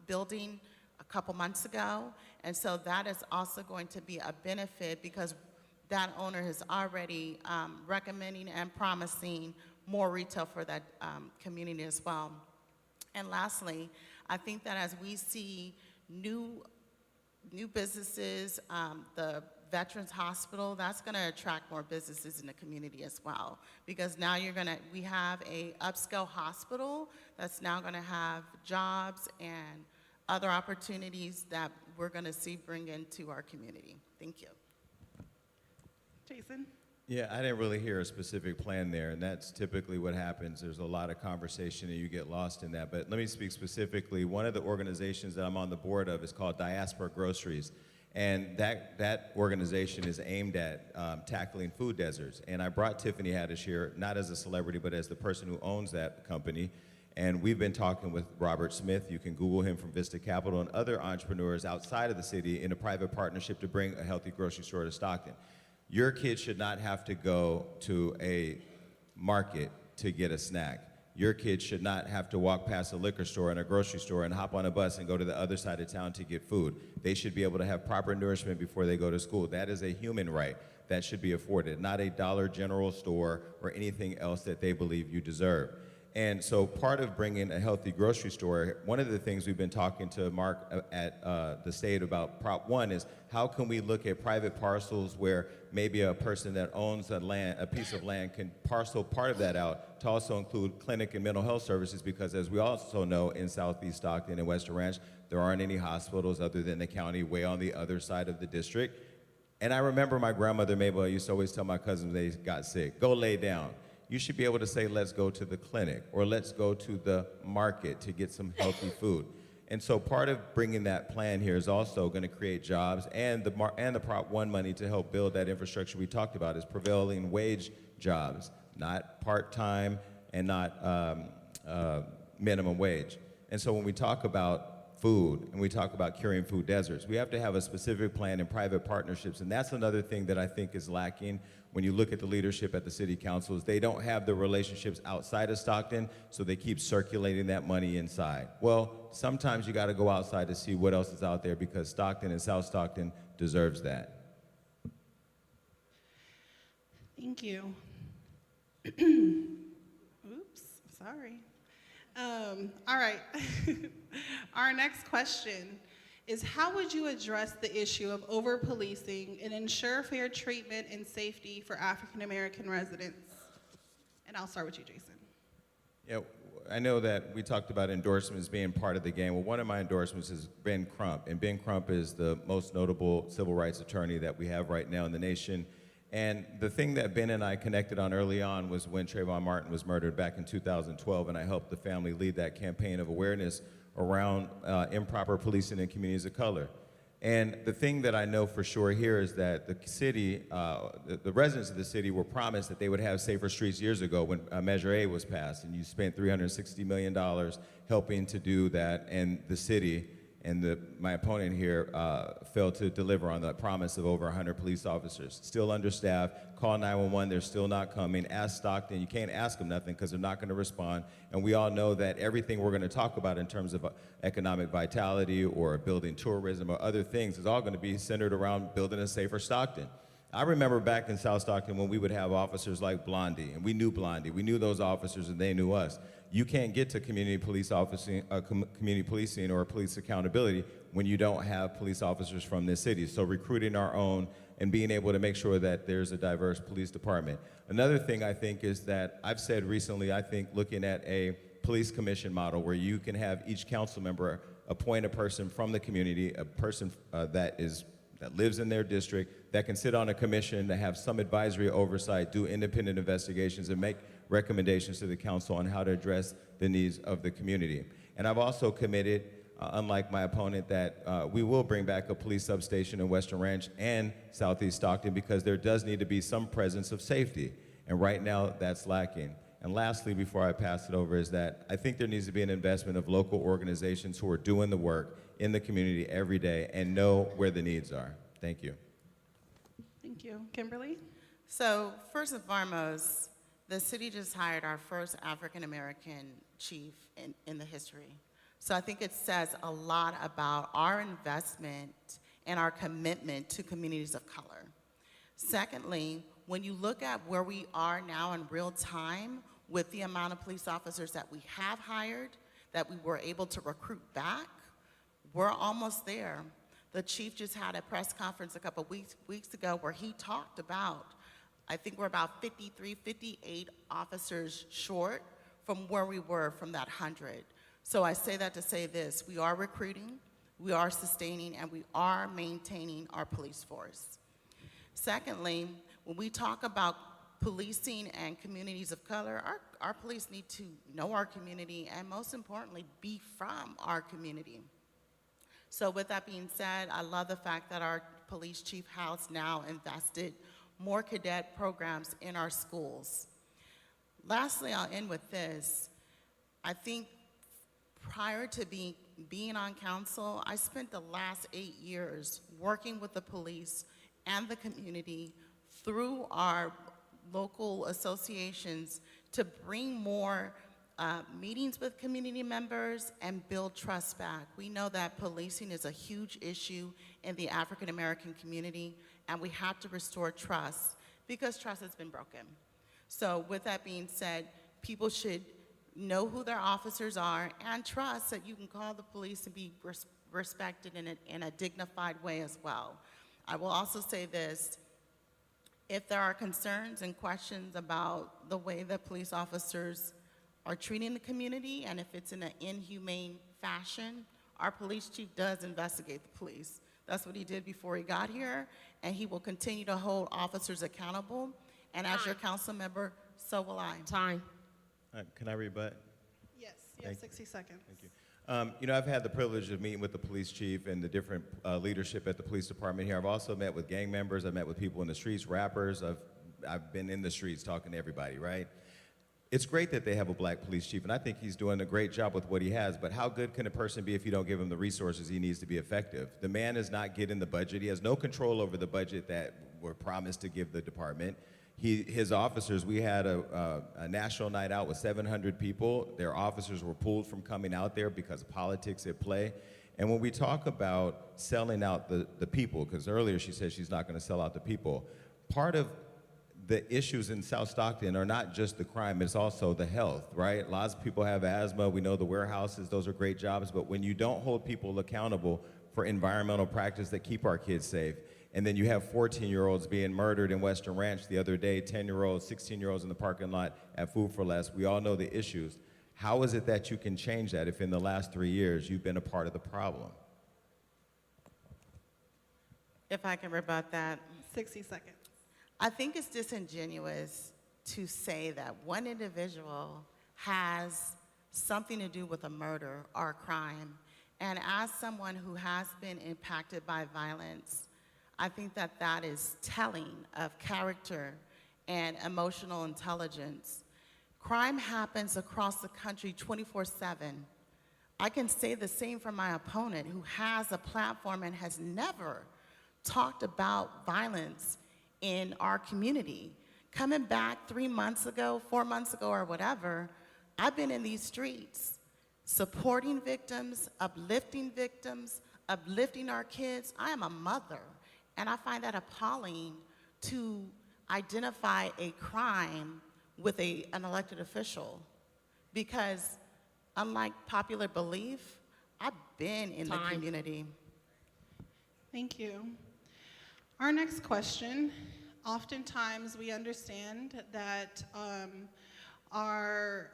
building a couple months ago. And so that is also going to be a benefit because that owner is already recommending and promising more retail for that community as well. And lastly, I think that as we see new businesses, the Veterans Hospital, that's going to attract more businesses in the community as well. Because now we have a upscale hospital that's now going to have jobs and other opportunities that we're going to see bring into our community. Thank you. Jason? Yeah, I didn't really hear a specific plan there, and that's typically what happens. There's a lot of conversation and you get lost in that. But let me speak specifically. One of the organizations that I'm on the board of is called Diaspora Groceries, and that organization is aimed at tackling food deserts. And I brought Tiffany Haddish here, not as a celebrity, but as the person who owns that company. And we've been talking with Robert Smith. You can Google him from Vista Capital and other entrepreneurs outside of the city in a private partnership to bring a healthy grocery store to Stockton. Your kids should not have to go to a market to get a snack. your kids should not have to walk past a liquor store and a grocery store and hop on a bus and go to the other side of town to get food. They should be able to have proper nourishment before they go to school. That is a human right that should be afforded, not a Dollar General store or anything else that they believe you deserve. And so part of bringing a healthy grocery store, one of the things we've been talking to Mark at the state about Prop 1 is how can we look at private parcels where maybe a person that owns a piece of land can parcel part of that out to also include clinic and mental health services, because as we also know in Southeast Stockton and Western Ranch, there aren't any hospitals other than the county way on the other side of the district. And I remember my grandmother Mabel used to always tell my cousins they got sick, go lay down. You should be able to say, let's go to the clinic or let's go to the market to get some healthy food. And so part of bringing that plan here is also going to create jobs, and the Prop 1 money to help build that infrastructure we talked about is prevailing wage jobs, not part-time and not minimum wage. And so when we talk about food and we talk about curing food deserts, we have to have a specific plan and private partnerships. And that's another thing that I think is lacking when you look at the leadership at the city council is they don't have the relationships outside of Stockton, so they keep circulating that money inside. Well, sometimes you got to go outside to see what else is out there, because Stockton and South Stockton deserves that. Thank you. Oops, sorry. All right. Our next question is, how would you address the issue of over-policing and ensure fair treatment and safety for African-American residents? And I'll start with you, Jason. Yeah, I know that we talked about endorsements being part of the game. Well, one of my endorsements is Ben Crump, and Ben Crump is the most notable civil rights attorney that we have right now in the nation. And the thing that Ben and I connected on early on was when Trayvon Martin was murdered back in 2012, and I helped the family lead that campaign of awareness around improper policing in communities of color. And the thing that I know for sure here is that the city, the residents of the city were promised that they would have safer streets years ago when Measure A was passed, and you spent $360 million helping to do that, and the city and my opponent here failed to deliver on the promise of over 100 police officers. Still understaffed, call 911, they're still not coming. Ask Stockton, you can't ask them nothing because they're not going to respond. And we all know that everything we're going to talk about in terms of economic vitality or building tourism or other things is all going to be centered around building a safer Stockton. I remember back in South Stockton when we would have officers like Blondie, and we knew Blondie, we knew those officers and they knew us. You can't get to community policing or police accountability when you don't have police officers from this city. So recruiting our own and being able to make sure that there's a diverse police department. Another thing I think is that I've said recently, I think looking at a police commission model where you can have each council member appoint a person from the community, a person that lives in their district, that can sit on a commission, to have some advisory oversight, do independent investigations, and make recommendations to the council on how to address the needs of the community. And I've also committed, unlike my opponent, that we will bring back a police substation in Western Ranch and Southeast Stockton, because there does need to be some presence of safety. And right now, that's lacking. And lastly, before I pass it over, is that I think there needs to be an investment of local organizations who are doing the work in the community every day and know where the needs are. Thank you. Thank you. Kimberly? So first and foremost, the city just hired our first African-American chief in the history. So I think it says a lot about our investment and our commitment to communities of color. Secondly, when you look at where we are now in real time with the amount of police officers that we have hired, that we were able to recruit back, we're almost there. The chief just had a press conference a couple weeks ago where he talked about, I think we're about 53, 58 officers short from where we were from that 100. So I say that to say this: we are recruiting, we are sustaining, and we are maintaining our police force. Secondly, when we talk about policing and communities of color, our police need to know our community and, most importantly, be from our community. So with that being said, I love the fact that our police chief has now invested more cadet programs in our schools. Lastly, I'll end with this. I think prior to being on council, I spent the last 8 years working with the police and the community through our local associations to bring more meetings with community members and build trust back. We know that policing is a huge issue in the African American community, and we have to restore trust because trust has been broken. So with that being said, people should know who their officers are and trust that you can call the police and be respected in a dignified way as well. I will also say this: if there are concerns and questions about the way that police officers are treating the community, and if it's in an inhumane fashion, our police chief does investigate the police. That's what he did before he got here, and he will continue to hold officers accountable. And as your council member, so will I. Time. Can I rebut? Yes, you have 60 seconds. Thank you. You know, I've had the privilege of meeting with the police chief and the different leadership at the police department here. I've also met with gang members. I've met with people in the streets, rappers. I've been in the streets talking to everybody, right? It's great that they have a black police chief, and I think he's doing a great job with what he has, but how good can a person be if you don't give him the resources he needs to be effective? The man is not getting the budget. He has no control over the budget that we're promised to give the department. His officers, we had a national night out with 700 people. Their officers were pulled from coming out there because of politics at play. And when we talk about selling out the people, because earlier she said she's not going to sell out the people, part of the issues in South Stockton are not just the crime, it's also the health, right? Lots of people have asthma. We know the warehouses, those are great jobs, but when you don't hold people accountable for environmental practice that keep our kids safe, and then you have 14-year-olds being murdered in Western Ranch the other day, 10-year-olds, 16-year-olds in the parking lot at Food for Less, we all know the issues. How is it that you can change that if in the last 3 years you've been a part of the problem? If I can rebut that. 60 seconds. I think it's disingenuous to say that one individual has something to do with a murder or a crime. And as someone who has been impacted by violence, I think that that is telling of character and emotional intelligence. Crime happens across the country 24/7. I can say the same for my opponent, who has a platform and has never talked about violence in our community. Coming back 3 months ago, 4 months ago, or whatever, I've been in these streets supporting victims, uplifting our kids. I am a mother, and I find that appalling to identify a crime with an elected official, because unlike popular belief, I've been in the community. Thank you. Our next question: oftentimes we understand that our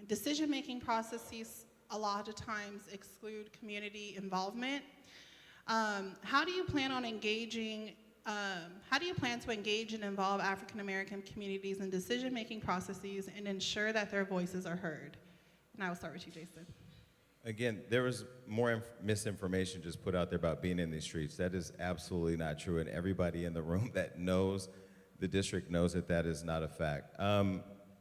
decision-making processes a lot of times exclude community involvement. How do you plan to engage and involve African American communities in decision-making processes and ensure that their voices are heard? And I will start with you, Jason. Again, there was more misinformation just put out there about being in these streets. That is absolutely not true, and everybody in the room that knows the district knows that that is not a fact.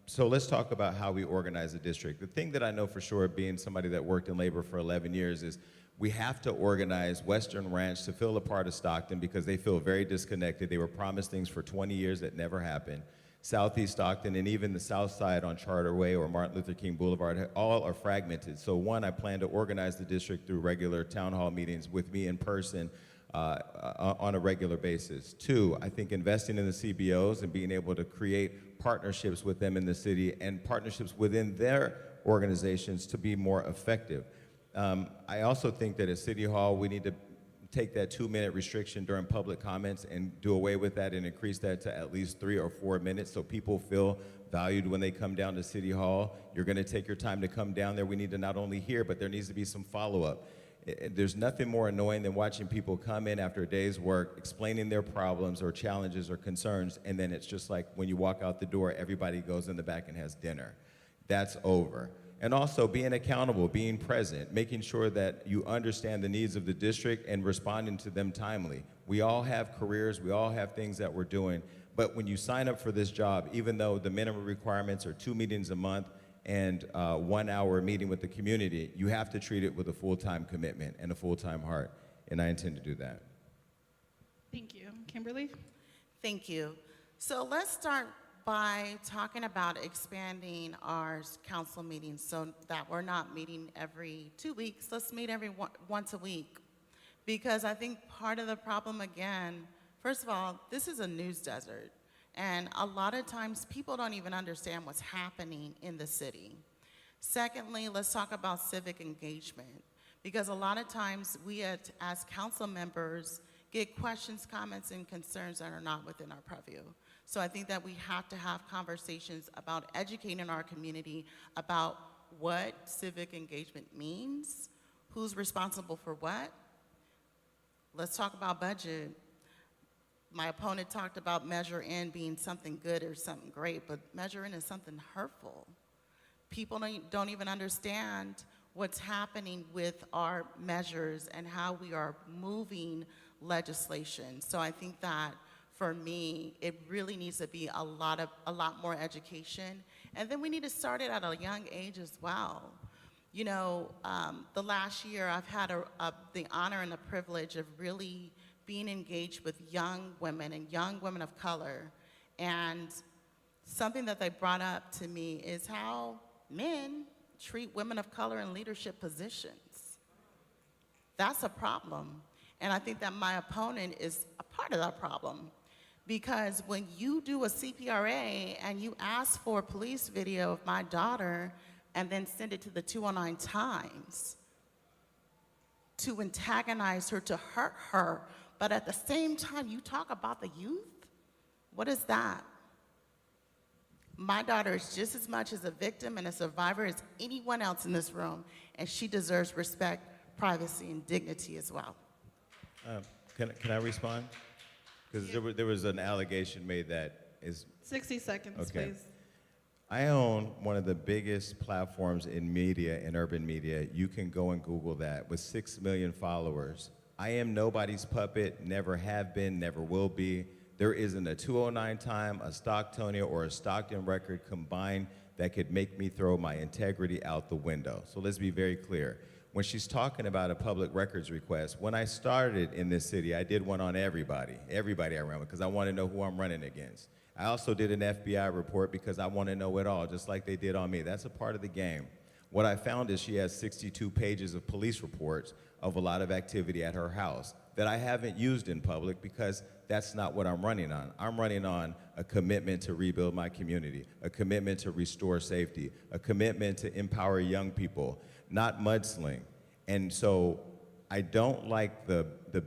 So let's talk about how we organize the district. The thing that I know for sure, being somebody that worked in labor for 11 years, is we have to organize Western Ranch to feel a part of Stockton because they feel very disconnected. They were promised things for 20 years that never happened. Southeast Stockton and even the south side on Charter Way or Martin Luther King Boulevard, all are fragmented. So one, I plan to organize the district through regular town hall meetings with me in person on a regular basis. Two, I think investing in the CBOs and being able to create partnerships with them in the city and partnerships within their organizations to be more effective. I also think that at City Hall, we need to take that 2-minute restriction during public comments and do away with that and increase that to at least 3 or 4 minutes so people feel valued when they come down to City Hall. You're gonna take your time to come down there. We need to not only hear, but there needs to be some follow-up. There's nothing more annoying than watching people come in after a day's work, explaining their problems or challenges or concerns, and then it's just like when you walk out the door, everybody goes in the back and has dinner. That's over. And also being accountable, being present, making sure that you understand the needs of the district and responding to them timely. We all have careers, we all have things that we're doing, but when you sign up for this job, even though the minimum requirements are 2 meetings a month and 1 hour meeting with the community, you have to treat it with a full-time commitment and a full-time heart, and I intend to do that. Thank you. Kimberly? Thank you. So let's start by talking about expanding our council meetings so that we're not meeting every 2 weeks, let's meet once a week. Because I think part of the problem, again, first of all, this is a news desert. And a lot of times people don't even understand what's happening in the city. Secondly, let's talk about civic engagement. Because a lot of times we as council members get questions, comments, and concerns that are not within our purview. So I think that we have to have conversations about educating our community about what civic engagement means, who's responsible for what. Let's talk about budget. My opponent talked about Measure N being something good or something great, but Measure N is something hurtful. People don't even understand what's happening with our measures and how we are moving legislation. So I think that for me, it really needs to be a lot more education. And then we need to start it at a young age as well. You know, the last year I've had the honor and the privilege of really being engaged with young women and young women of color. And something that they brought up to me is how men treat women of color in leadership positions. That's a problem. And I think that my opponent is a part of that problem. Because when you do a CPRA and you ask for a police video of my daughter and then send it to the 209 Times to antagonize her, to hurt her, but at the same time you talk about the youth, what is that? My daughter is just as much as a victim and a survivor as anyone else in this room, and she deserves respect, privacy, and dignity as well. Can I respond? Because there was an allegation made that is... 60 seconds, Okay. please. I own one of the biggest platforms in media, in urban media. You can go and Google that, with 6 million followers. I am nobody's puppet, never have been, never will be. There isn't a 209 Time, a Stocktonia, or a Stockton record combined that could make me throw my integrity out the window. So let's be very clear. When she's talking about a public records request, when I started in this city, I did one on everybody I ran with, because I want to know who I'm running against. I also did an FBI report because I want to know it all, just like they did on me. That's a part of the game. What I found is she has 62 pages of police reports of a lot of activity at her house that I haven't used in public because that's not what I'm running on. I'm running on a commitment to rebuild my community, a commitment to restore safety, a commitment to empower young people, not mudsling. And so I don't like the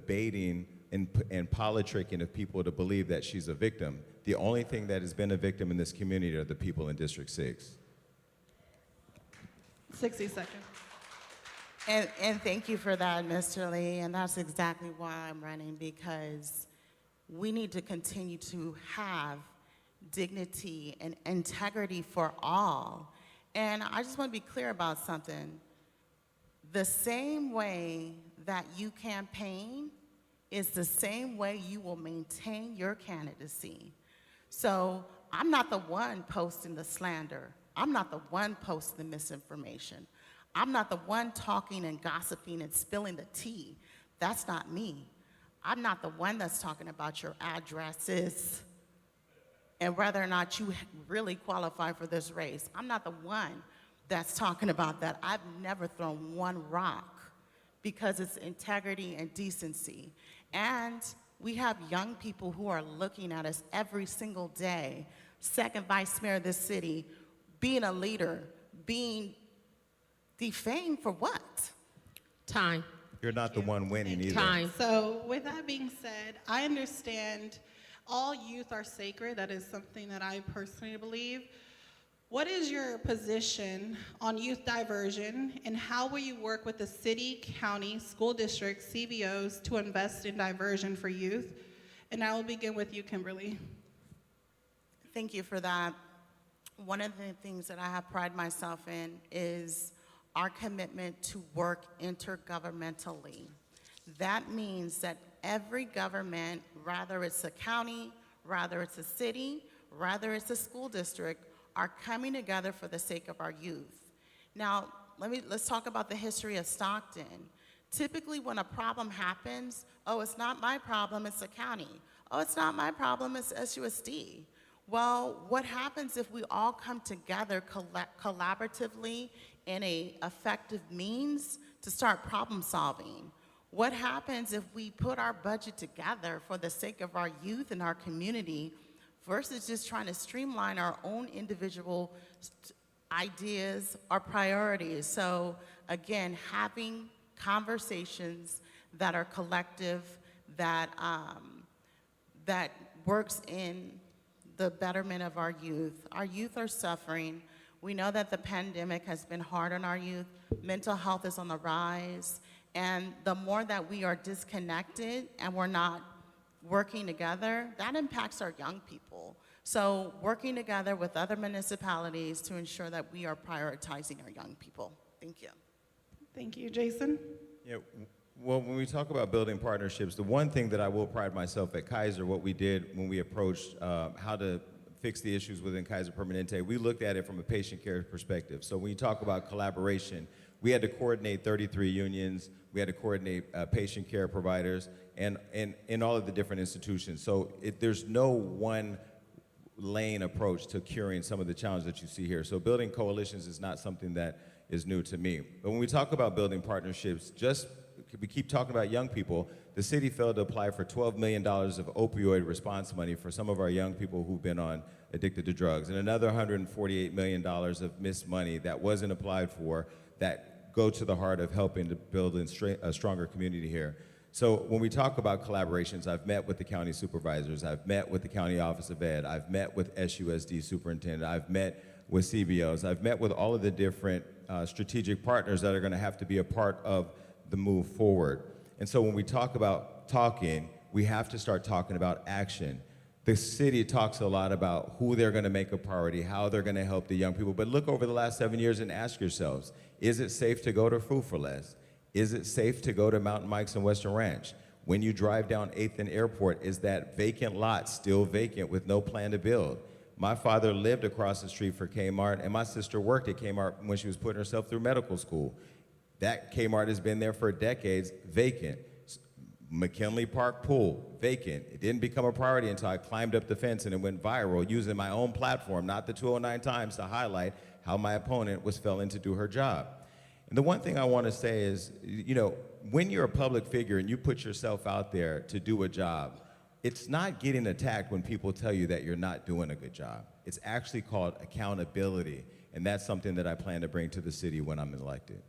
baiting and politicking of people to believe that she's a victim. The only thing that has been a victim in this community are the people in District 6. 60 seconds. And thank you for that, Mr. Lee, and that's exactly why I'm running, because we need to continue to have dignity and integrity for all. And I just want to be clear about something. The same way that you campaign is the same way you will maintain your candidacy. So I'm not the one posting the slander. I'm not the one posting the misinformation. I'm not the one talking and gossiping and spilling the tea. That's not me. I'm not the one that's talking about your addresses and whether or not you really qualify for this race. I'm not the one that's talking about that. I've never thrown one rock because it's integrity and decency. And we have young people who are looking at us every single day. Second vice mayor of this city, being a leader, being defamed for what? Time. You're not the one winning either. Time. So with that being said, I understand all youth are sacred. That is something that I personally believe. What is your position on youth diversion, and how will you work with the city, county, school districts, CBOs to invest in diversion for youth? And I will begin with you, Kimberly. Thank you for that. One of the things that I have pride myself in is our commitment to work intergovernmentally. That means that every government, whether it's a county, whether it's a city, whether it's a school district, are coming together for the sake of our youth. Now, let's talk about the history of Stockton. Typically, when a problem happens, oh, it's not my problem, it's the county. Oh, it's not my problem, it's SUSD. Well, what happens if we all come together collaboratively in a effective means to start problem solving? What happens if we put our budget together for the sake of our youth and our community versus just trying to streamline our own individual ideas or priorities? So again, having conversations that are collective, that works in the betterment of our youth. Our youth are suffering. We know that the pandemic has been hard on our youth. Mental health is on the rise. And the more that we are disconnected and we're not working together, that impacts our young people. So working together with other municipalities to ensure that we are prioritizing our young people. Thank you. Thank you, Jason. Yeah, well, when we talk about building partnerships, the one thing that I will pride myself at Kaiser, what we did when we approached how to fix the issues within Kaiser Permanente, we looked at it from a patient care perspective. So when you talk about collaboration, we had to coordinate 33 unions, we had to coordinate patient care providers, and in all of the different institutions. So there's no one lane approach to curing some of the challenges that you see here. So building coalitions is not something that is new to me. But when we talk about building partnerships, we keep talking about young people. The city failed to apply for $12 million of opioid response money for some of our young people who've been addicted to drugs, and another $148 million of missed money that wasn't applied for that go to the heart of helping to build a stronger community here. So when we talk about collaborations, I've met with the county supervisors, I've met with the county office of ed, I've met with SUSD superintendent, I've met with CBOs, I've met with all of the different strategic partners that are going to have to be a part of the move forward. And so when we talk about talking, we have to start talking about action. The city talks a lot about who they're going to make a priority, how they're going to help the young people, but look over the last 7 years and ask yourselves, is it safe to go to Food for Less? Is it safe to go to Mountain Mike's and Western Ranch? When you drive down 8th and Airport, is that vacant lot still vacant with no plan to build? My father lived across the street for Kmart, and my sister worked at Kmart when she was putting herself through medical school. That Kmart has been there for decades, vacant. McKinley Park Pool, vacant. It didn't become a priority until I climbed up the fence and it went viral using my own platform, not the 209 Times, to highlight how my opponent was failing to do her job. And the one thing I want to say is, when you're a public figure and you put yourself out there to do a job, it's not getting attacked when people tell you that you're not doing a good job. It's actually called accountability, and that's something that I plan to bring to the city when I'm elected.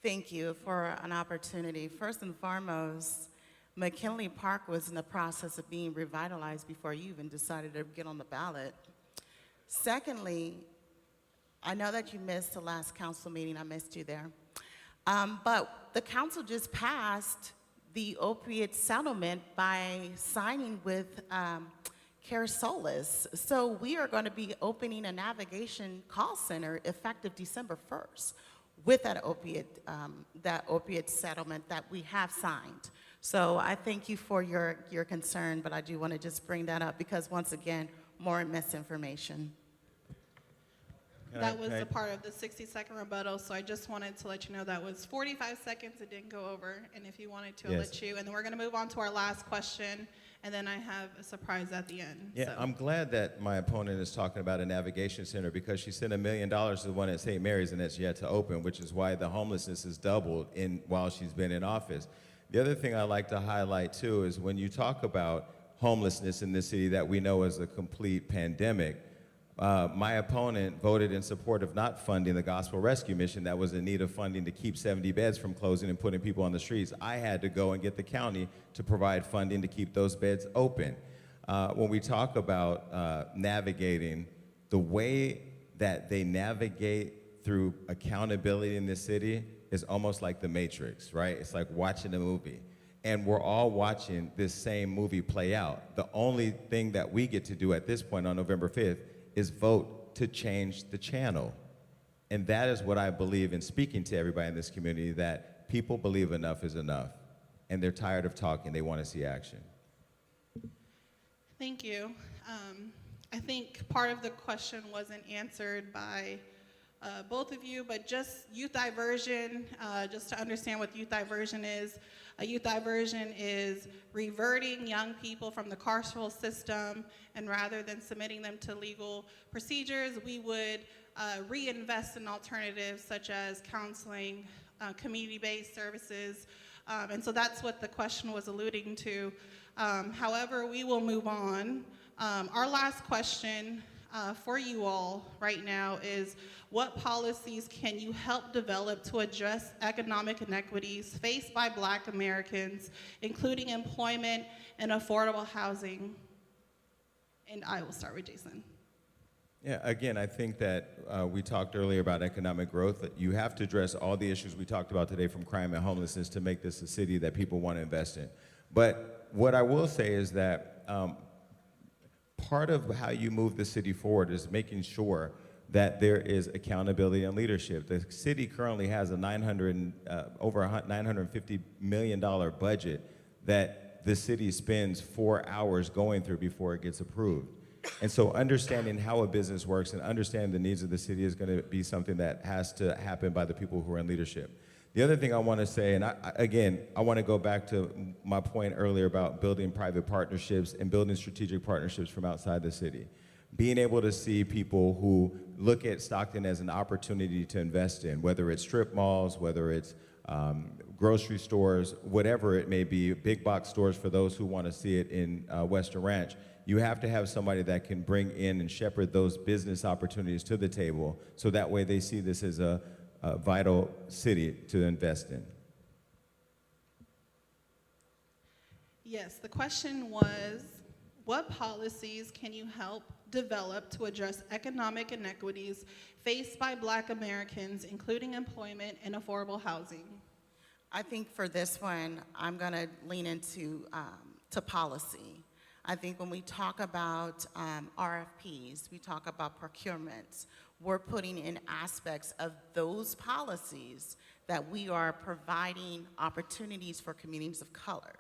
Thank you for an opportunity. First and foremost, McKinley Park was in the process of being revitalized before you even decided to get on the ballot. Secondly, I know that you missed the last council meeting. I missed you there. But the council just passed the opiate settlement by signing with Care Solace. So we are going to be opening a navigation call center effective December 1st. With that opiate settlement that we have signed. So I thank you for your concern, but I do want to just bring that up because, once again, more misinformation. That was a part of the 60-second rebuttal, so I just wanted to let you know that was 45 seconds. It didn't go over, and if you wanted to, I'll let you. And then we're going to move on to our last question, and then I have a surprise at the end. Yeah, so. I'm glad that my opponent is talking about a navigation center because she sent $1 million to the one at St. Mary's and that's yet to open, which is why the homelessness has doubled while she's been in office. The other thing I like to highlight too is when you talk about homelessness in this city that we know is a complete pandemic, my opponent voted in support of not funding the Gospel Rescue Mission that was in need of funding to keep 70 beds from closing and putting people on the streets. I had to go and get the county to provide funding to keep those beds open. When we talk about navigating, the way that they navigate through accountability in this city is almost like The Matrix, right? It's like watching a movie. And we're all watching this same movie play out. The only thing that we get to do at this point on November 5th is vote to change the channel. And that is what I believe in speaking to everybody in this community, that people believe enough is enough. And they're tired of talking, they want to see action. Thank you. I think part of the question wasn't answered by both of you, but just youth diversion, just to understand what youth diversion is. A youth diversion is reverting young people from the carceral system, and rather than submitting them to legal procedures, we would reinvest in alternatives such as counseling, community-based services, and so that's what the question was alluding to. However, we will move on. Our last question for you all right now is, what policies can you help develop to address economic inequities faced by Black Americans, including employment and affordable housing? And I will start with Jason. Yeah, again, I think that we talked earlier about economic growth. That you have to address all the issues we talked about today, from crime and homelessness, to make this a city that people want to invest in. But what I will say is that part of how you move the city forward is making sure that there is accountability and leadership. The city currently has a over $950 million budget that the city spends 4 hours going through before it gets approved. And so understanding how a business works and understanding the needs of the city is going to be something that has to happen by the people who are in leadership. The other thing I want to say, and I want to go back to my point earlier about building private partnerships and building strategic partnerships from outside the city. Being able to see people who look at Stockton as an opportunity to invest in, whether it's strip malls, whether it's grocery stores, whatever it may be, big box stores for those who want to see it in Western Ranch. You have to have somebody that can bring in and shepherd those business opportunities to the table, so that way they see this as a vital city to invest in. Yes, the question was, what policies can you help develop to address economic inequities faced by Black Americans, including employment and affordable housing? I think for this one, I'm going to lean into to policy. I think when we talk about RFPs, we talk about procurements, we're putting in aspects of those policies that we are providing opportunities for communities of color.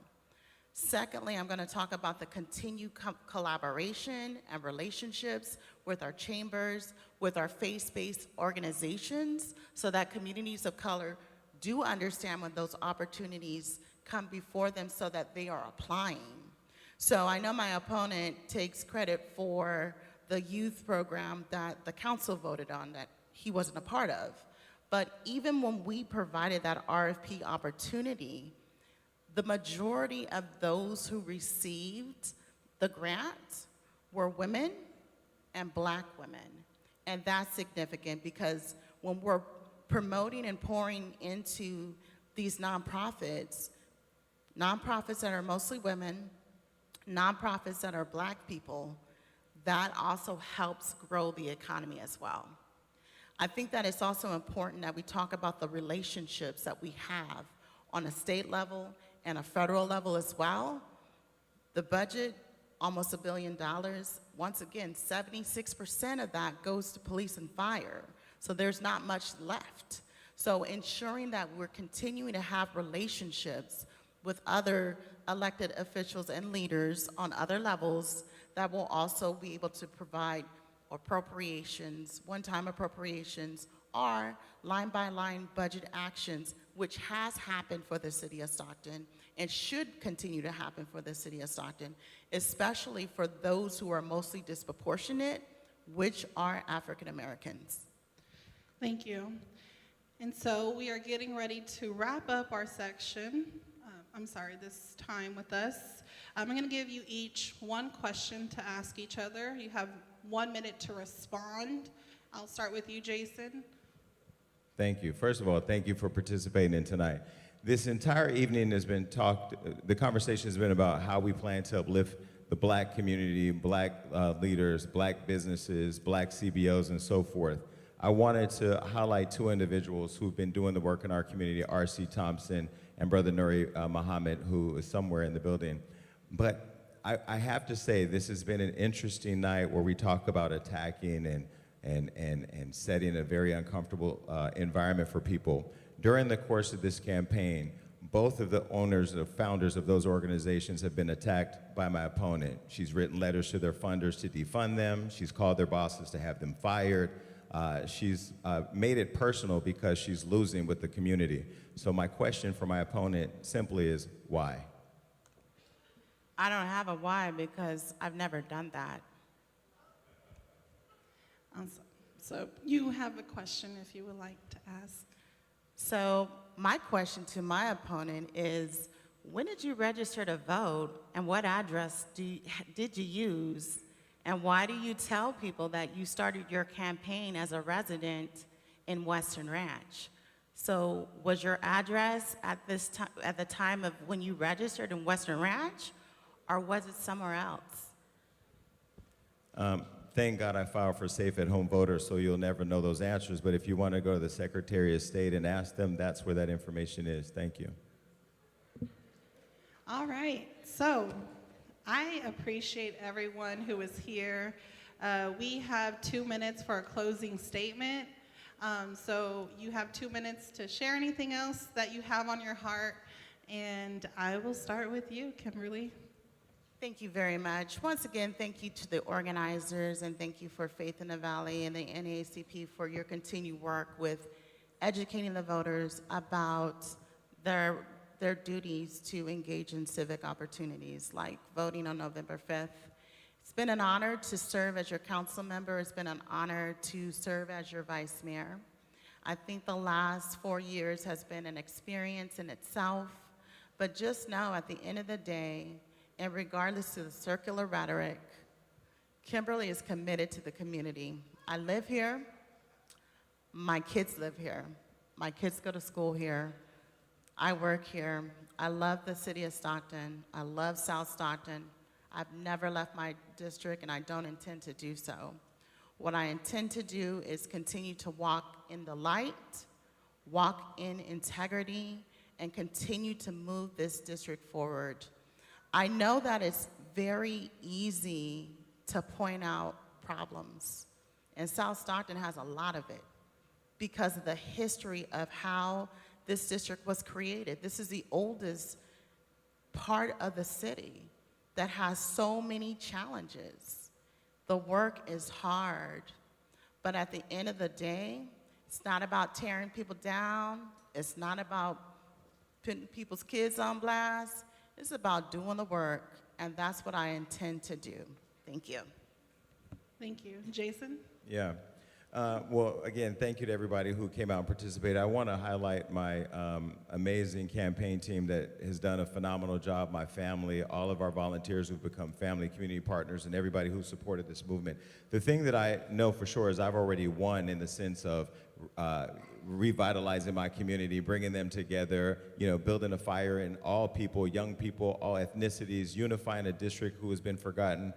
Secondly, I'm going to talk about the continued collaboration and relationships with our chambers, with our faith-based organizations, so that communities of color do understand when those opportunities come before them, so that they are applying. So I know my opponent takes credit for the youth program that the council voted on that he wasn't a part of. But even when we provided that RFP opportunity, the majority of those who received the grant were women and Black women. And that's significant, because when we're promoting and pouring into these nonprofits that are mostly women, nonprofits that are Black people, that also helps grow the economy as well. I think that it's also important that we talk about the relationships that we have on a state level and a federal level as well. The budget, almost $1 billion. Once again, 76% of that goes to police and fire. So there's not much left. So ensuring that we're continuing to have relationships with other elected officials and leaders on other levels that will also be able to provide appropriations, one-time appropriations, or line-by-line budget actions, which has happened for the city of Stockton and should continue to happen for the city of Stockton, especially for those who are mostly disproportionate, which are African Americans. Thank you. And so we are getting ready to wrap up our section. This time with us. I'm going to give you each one question to ask each other. You have 1 minute to respond. I'll start with you, Jason. Thank you. First of all, thank you for participating in tonight. This entire evening has been the conversation has been about how we plan to uplift the Black community, Black leaders, Black businesses, Black CBOs, and so forth. I wanted to highlight two individuals who've been doing the work in our community, R.C. Thompson and Brother Nuri Muhammad, who is somewhere in the building. But I have to say, this has been an interesting night where we talk about attacking and setting a very uncomfortable environment for people. During the course of this campaign, both of the owners, the founders of those organizations have been attacked by my opponent. She's written letters to their funders to defund them. She's called their bosses to have them fired. She's made it personal because she's losing with the community. So my question for my opponent simply is, why? I don't have a why because I've never done that. So you have a question if you would like to ask. So my question to my opponent is, when did you register to vote, and what address did you use, and why do you tell people that you started your campaign as a resident in Western Ranch? So was your address at the time of when you registered in Western Ranch, or was it somewhere else? Thank God I filed for safe at home voters, so you'll never know those answers. But if you want to go to the Secretary of State and ask them, that's where that information is. Thank you. All right, so I appreciate everyone who is here. We have 2 minutes for a closing statement. So you have 2 minutes to share anything else that you have on your heart. And I will start with you, Kimberly. Thank you very much. Once again, thank you to the organizers, and thank you for Faith in the Valley and the NAACP for your continued work with educating the voters about their duties to engage in civic opportunities like voting on November 5th. It's been an honor to serve as your council member. It's been an honor to serve as your vice mayor. I think the last 4 years has been an experience in itself, but just know at the end of the day, and regardless of the circular rhetoric, Kimberly is committed to the community. I live here. My kids live here. My kids go to school here. I work here. I love the city of Stockton. I love South Stockton. I've never left my district, and I don't intend to do so. What I intend to do is continue to walk in the light, walk in integrity, and continue to move this district forward. I know that it's very easy to point out problems, and South Stockton has a lot of it because of the history of how this district was created. This is the oldest part of the city that has so many challenges. The work is hard, but at the end of the day, it's not about tearing people down. It's not about putting people's kids on blast. It's about doing the work, and that's what I intend to do. Thank you. Thank you. Jason? Yeah. Well, again, thank you to everybody who came out and participated. I want to highlight my amazing campaign team that has done a phenomenal job, my family, all of our volunteers who've become family, community partners, and everybody who supported this movement. The thing that I know for sure is I've already won in the sense of revitalizing my community, bringing them together, building a fire in all people, young people, all ethnicities, unifying a district who has been forgotten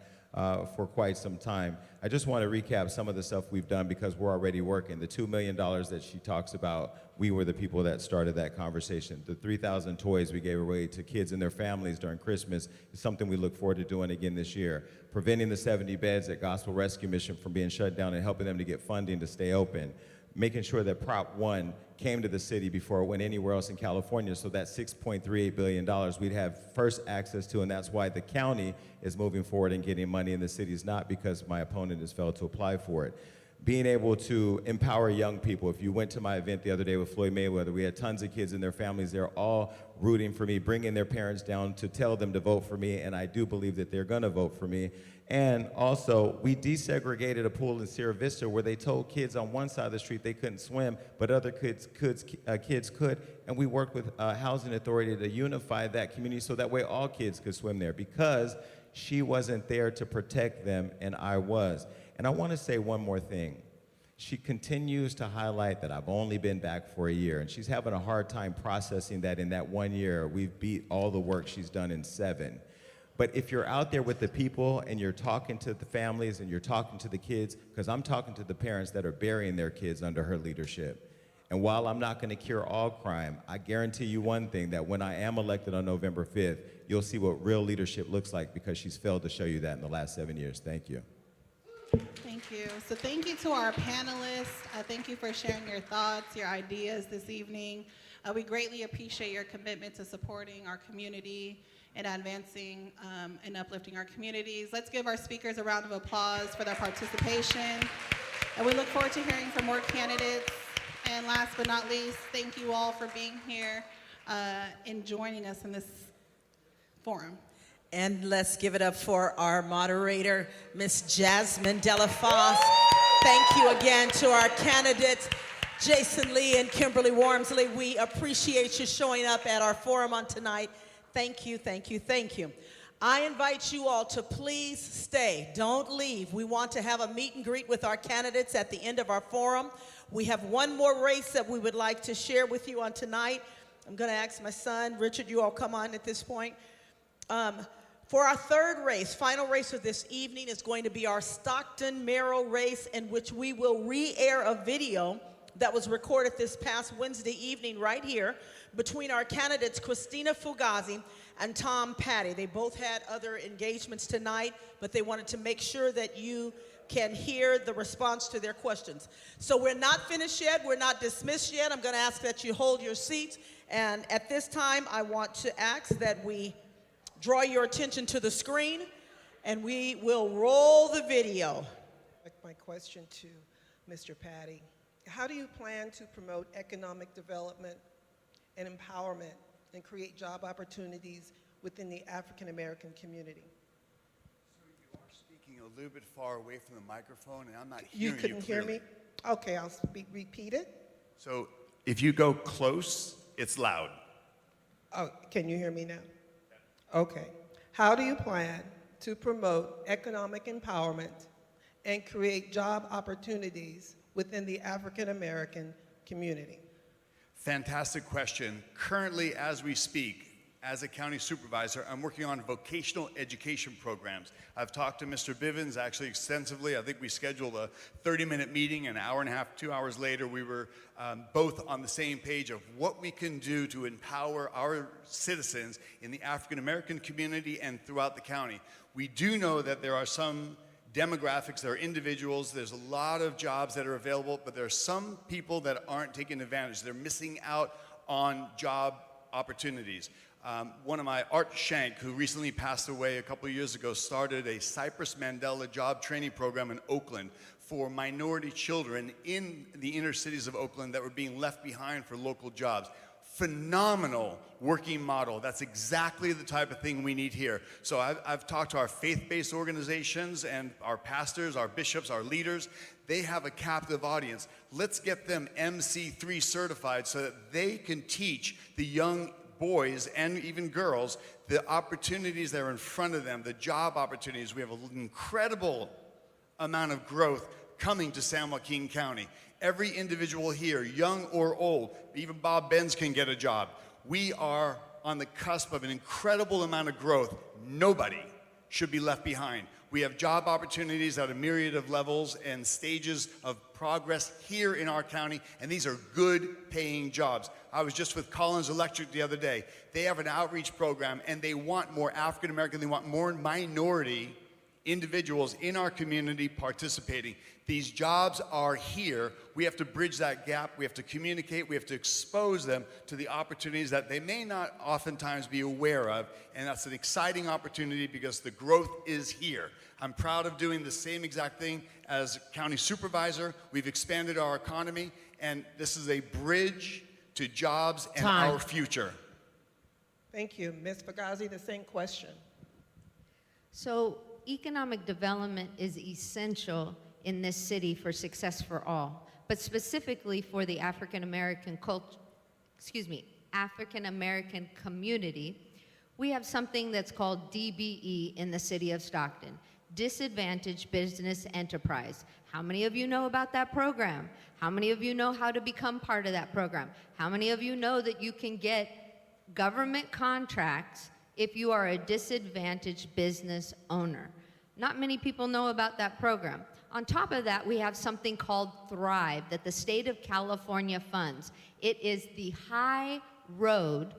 for quite some time. I just want to recap some of the stuff we've done because we're already working. The $2 million that she talks about, we were the people that started that conversation. The 3,000 toys we gave away to kids and their families during Christmas is something we look forward to doing again this year. Preventing the 70 beds at Gospel Rescue Mission from being shut down and helping them to get funding to stay open. Making sure that Prop 1 came to the city before it went anywhere else in California, so that $6.38 billion we'd have first access to, and that's why the county is moving forward and getting money, and the city's not because my opponent has failed to apply for it. Being able to empower young people. If you went to my event the other day with Floyd Mayweather, we had tons of kids and their families. They're all rooting for me, bringing their parents down to tell them to vote for me, and I do believe that they're gonna vote for me. And also, we desegregated a pool in Sierra Vista where they told kids on one side of the street they couldn't swim, but other kids could. And we worked with Housing Authority to unify that community so that way all kids could swim there because she wasn't there to protect them and I was. And I want to say one more thing. She continues to highlight that I've only been back for a year, and she's having a hard time processing that in that 1 year we've beat all the work she's done in 7. But if you're out there with the people and you're talking to the families and you're talking to the kids, because I'm talking to the parents that are burying their kids under her leadership. And while I'm not going to cure all crime, I guarantee you one thing, that when I am elected on November 5th, you'll see what real leadership looks like because she's failed to show you that in the last 7 years. Thank you. Thank you. So thank you to our panelists. Thank you for sharing your thoughts, your ideas this evening. We greatly appreciate your commitment to supporting our community and advancing and uplifting our communities. Let's give our speakers a round of applause for their participation. And we look forward to hearing from more candidates. And last but not least, thank you all for being here and joining us in this forum. And let's give it up for our moderator, Miss Jasmine Delafosse. Thank you again to our candidates, Jason Lee and Kimberly Wormsley. We appreciate you showing up at our forum on tonight. Thank you, thank you, thank you. I invite you all to please stay. Don't leave. We want to have a meet and greet with our candidates at the end of our forum. We have one more race that we would like to share with you on tonight. I'm going to ask my son, Richard, you all come on at this point. For our third race, final race of this evening is going to be our Stockton mayoral race, in which we will re-air a video that was recorded this past Wednesday evening right here between our candidates Christina Fugazi and Tom Patty. They both had other engagements tonight, but they wanted to make sure that you can hear the response to their questions. So we're not finished yet, we're not dismissed yet. I'm going to ask that you hold your seats, and at this time I want to ask that we draw your attention to the screen, and we will roll the video. My question to Mr. Patty, how do you plan to promote economic development and empowerment and create job opportunities within the African American community? So you are speaking a little bit far away from the microphone, and I'm not hearing you You couldn't hear clearly. me? Okay, I'll repeat it. So if you go close, it's loud. Oh, can you hear me now? Okay. How do you plan to promote economic empowerment and create job opportunities within the African American community? Fantastic question. Currently, as we speak, as a county supervisor, I'm working on vocational education programs. I've talked to Mr. Bivens actually extensively. I think we scheduled a 30-minute meeting, an hour and a half, 2 hours later, we were both on the same page of what we can do to empower our citizens in the African American community and throughout the county. We do know that there are some demographics, there are individuals, there's a lot of jobs that are available, but there are some people that aren't taking advantage. They're missing out on job opportunities. One of my, Art Shank, who recently passed away a couple of years ago, started a Cypress Mandela job training program in Oakland for minority children in the inner cities of Oakland that were being left behind for local jobs. Phenomenal working model. That's exactly the type of thing we need here. So I've talked to our faith-based organizations and our pastors, our bishops, our leaders. They have a captive audience. Let's get them MC3 certified so that they can teach the young boys and even girls the opportunities that are in front of them, the job opportunities. We have an incredible amount of growth coming to San Joaquin County. Every individual here, young or old, even Bob Benz can get a job. We are on the cusp of an incredible amount of growth. Nobody should be left behind. We have job opportunities at a myriad of levels and stages of progress here in our county, and these are good paying jobs. I was just with Collins Electric the other day. They have an outreach program, and they want more African American, they want more minority individuals in our community participating. These jobs are here. We have to bridge that gap. We have to communicate. We have to expose them to the opportunities that they may not oftentimes be aware of. And that's an exciting opportunity because the growth is here. I'm proud of doing the same exact thing as county supervisor. We've expanded our economy, and this is a bridge to jobs and our future. Thank you. Ms. Fugazi, the same question. So economic development is essential in this city for success for all, but specifically for the African American African American community. We have something that's called DBE in the city of Stockton, Disadvantaged Business Enterprise. How many of you know about that program? How many of you know how to become part of that program? How many of you know that you can get government contracts if you are a disadvantaged business owner? Not many people know about that program. On top of that, we have something called Thrive that the state of California funds. It is the high road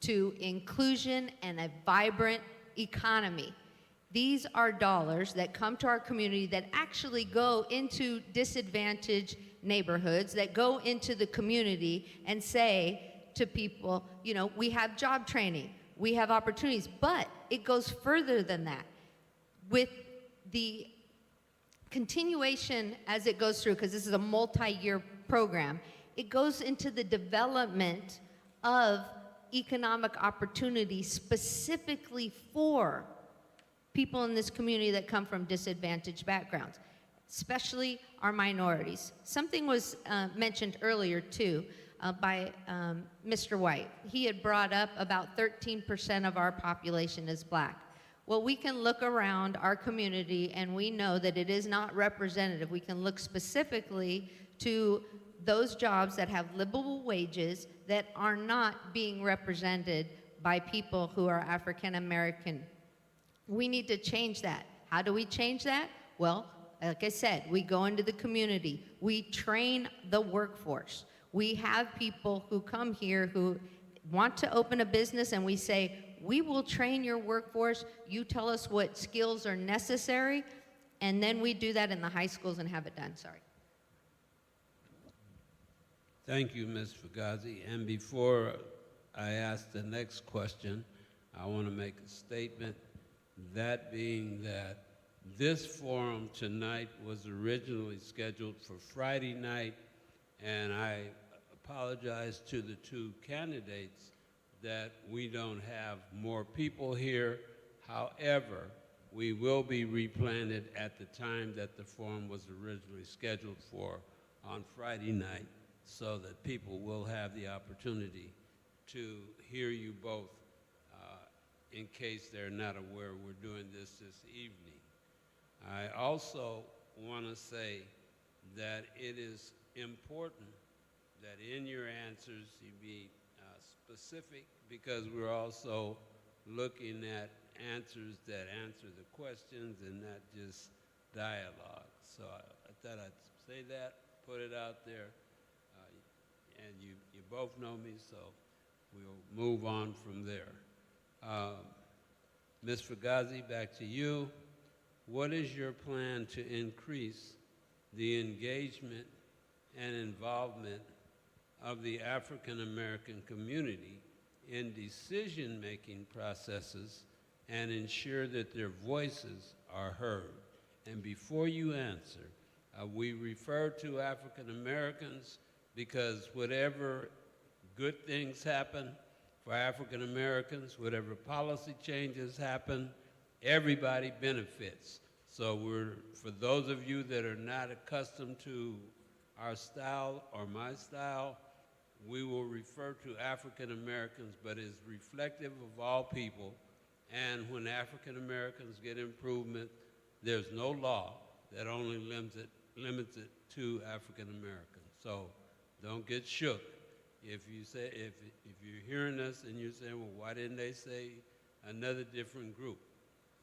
to inclusion and a vibrant economy. These are dollars that come to our community that actually go into disadvantaged neighborhoods, that go into the community and say to people, you know, we have job training, we have opportunities, but it goes further than that. With the continuation as it goes through, because this is a multi-year program, it goes into the development of economic opportunity specifically for people in this community that come from disadvantaged backgrounds, especially our minorities. Something was mentioned earlier too by Mr. White. He had brought up about 13% of our population is black. Well, we can look around our community and we know that it is not representative. We can look specifically to those jobs that have livable wages that are not being represented by people who are African American. We need to change that. How do we change that? Well, like I said, we go into the community. We train the workforce. We have people who come here who want to open a business, and we say, we will train your workforce. You tell us what skills are necessary, and then we do that in the high schools and have it done. Sorry. Thank you, Ms. Fugazi. And before I ask the next question, I want to make a statement, that being that this forum tonight was originally scheduled for Friday night, and I apologize to the two candidates that we don't have more people here. However, we will be replanted at the time that the forum was originally scheduled for on Friday night, so that people will have the opportunity to hear you both in case they're not aware we're doing this evening. I also want to say that it is important that in your answers you be specific, because we're also looking at answers that answer the questions and not just dialogue. So I thought I'd say that, put it out there, and you both know me, so we'll move on from there. Ms. Fugazi, back to you. What is your plan to increase the engagement and involvement of the African American community in decision-making processes and ensure that their voices are heard? And before you answer, we refer to African Americans because whatever good things happen for African Americans, whatever policy changes happen, everybody benefits. So for those of you that are not accustomed to our style or my style, we will refer to African Americans, but it's reflective of all people. And when African Americans get improvement, there's no law that only limits it to African Americans. So don't get shook. If you're hearing us and you're saying, well, why didn't they say another different group?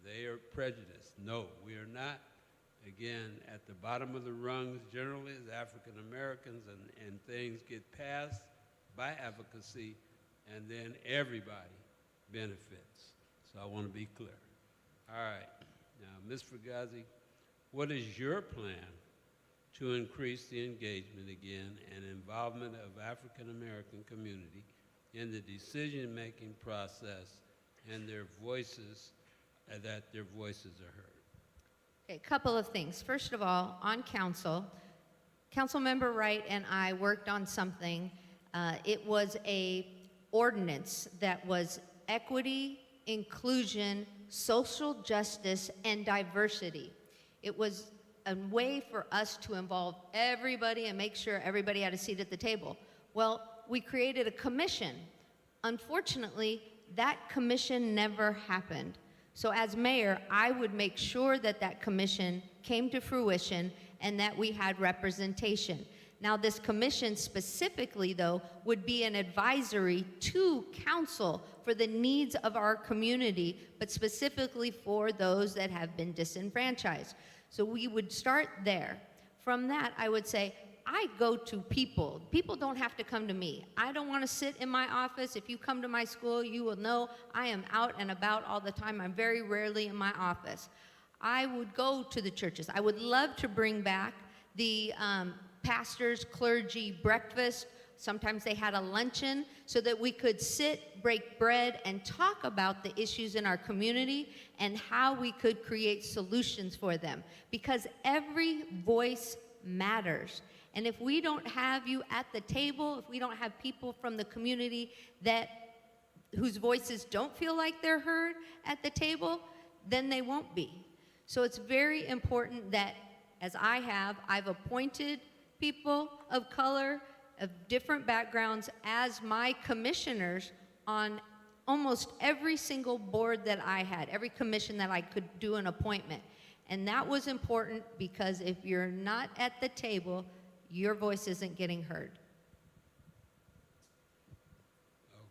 They are prejudiced. No, we are not. Again, at the bottom of the rungs generally is African Americans, and things get passed by advocacy, and then everybody benefits. So I want to be clear. All right. Now, Ms. Fugazi, what is your plan to increase the engagement again and involvement of African American community in the decision-making process and their voices, that their voices are heard? Okay, a couple of things. First of all, on council, Councilmember Wright and I worked on something. It was a ordinance that was equity, inclusion, social justice, and diversity. It was a way for us to involve everybody and make sure everybody had a seat at the table. Well, we created a commission. Unfortunately, that commission never happened. So as mayor, I would make sure that that commission came to fruition and that we had representation. Now, this commission specifically, though, would be an advisory to council for the needs of our community, but specifically for those that have been disenfranchised. So we would start there. From that, I would say, I go to people. People don't have to come to me. I don't want to sit in my office. If you come to my school, you will know I am out and about all the time. I'm very rarely in my office. I would go to the churches. I would love to bring back the pastors, clergy breakfast Sometimes they had a luncheon so that we could sit, break bread, and talk about the issues in our community and how we could create solutions for them. Because every voice matters. And if we don't have you at the table, if we don't have people from the community whose voices don't feel like they're heard at the table, then they won't be. So it's very important that, as I've appointed people of color, of different backgrounds as my commissioners on almost every single board that I had, every commission that I could do an appointment. And that was important because if you're not at the table, your voice isn't getting heard.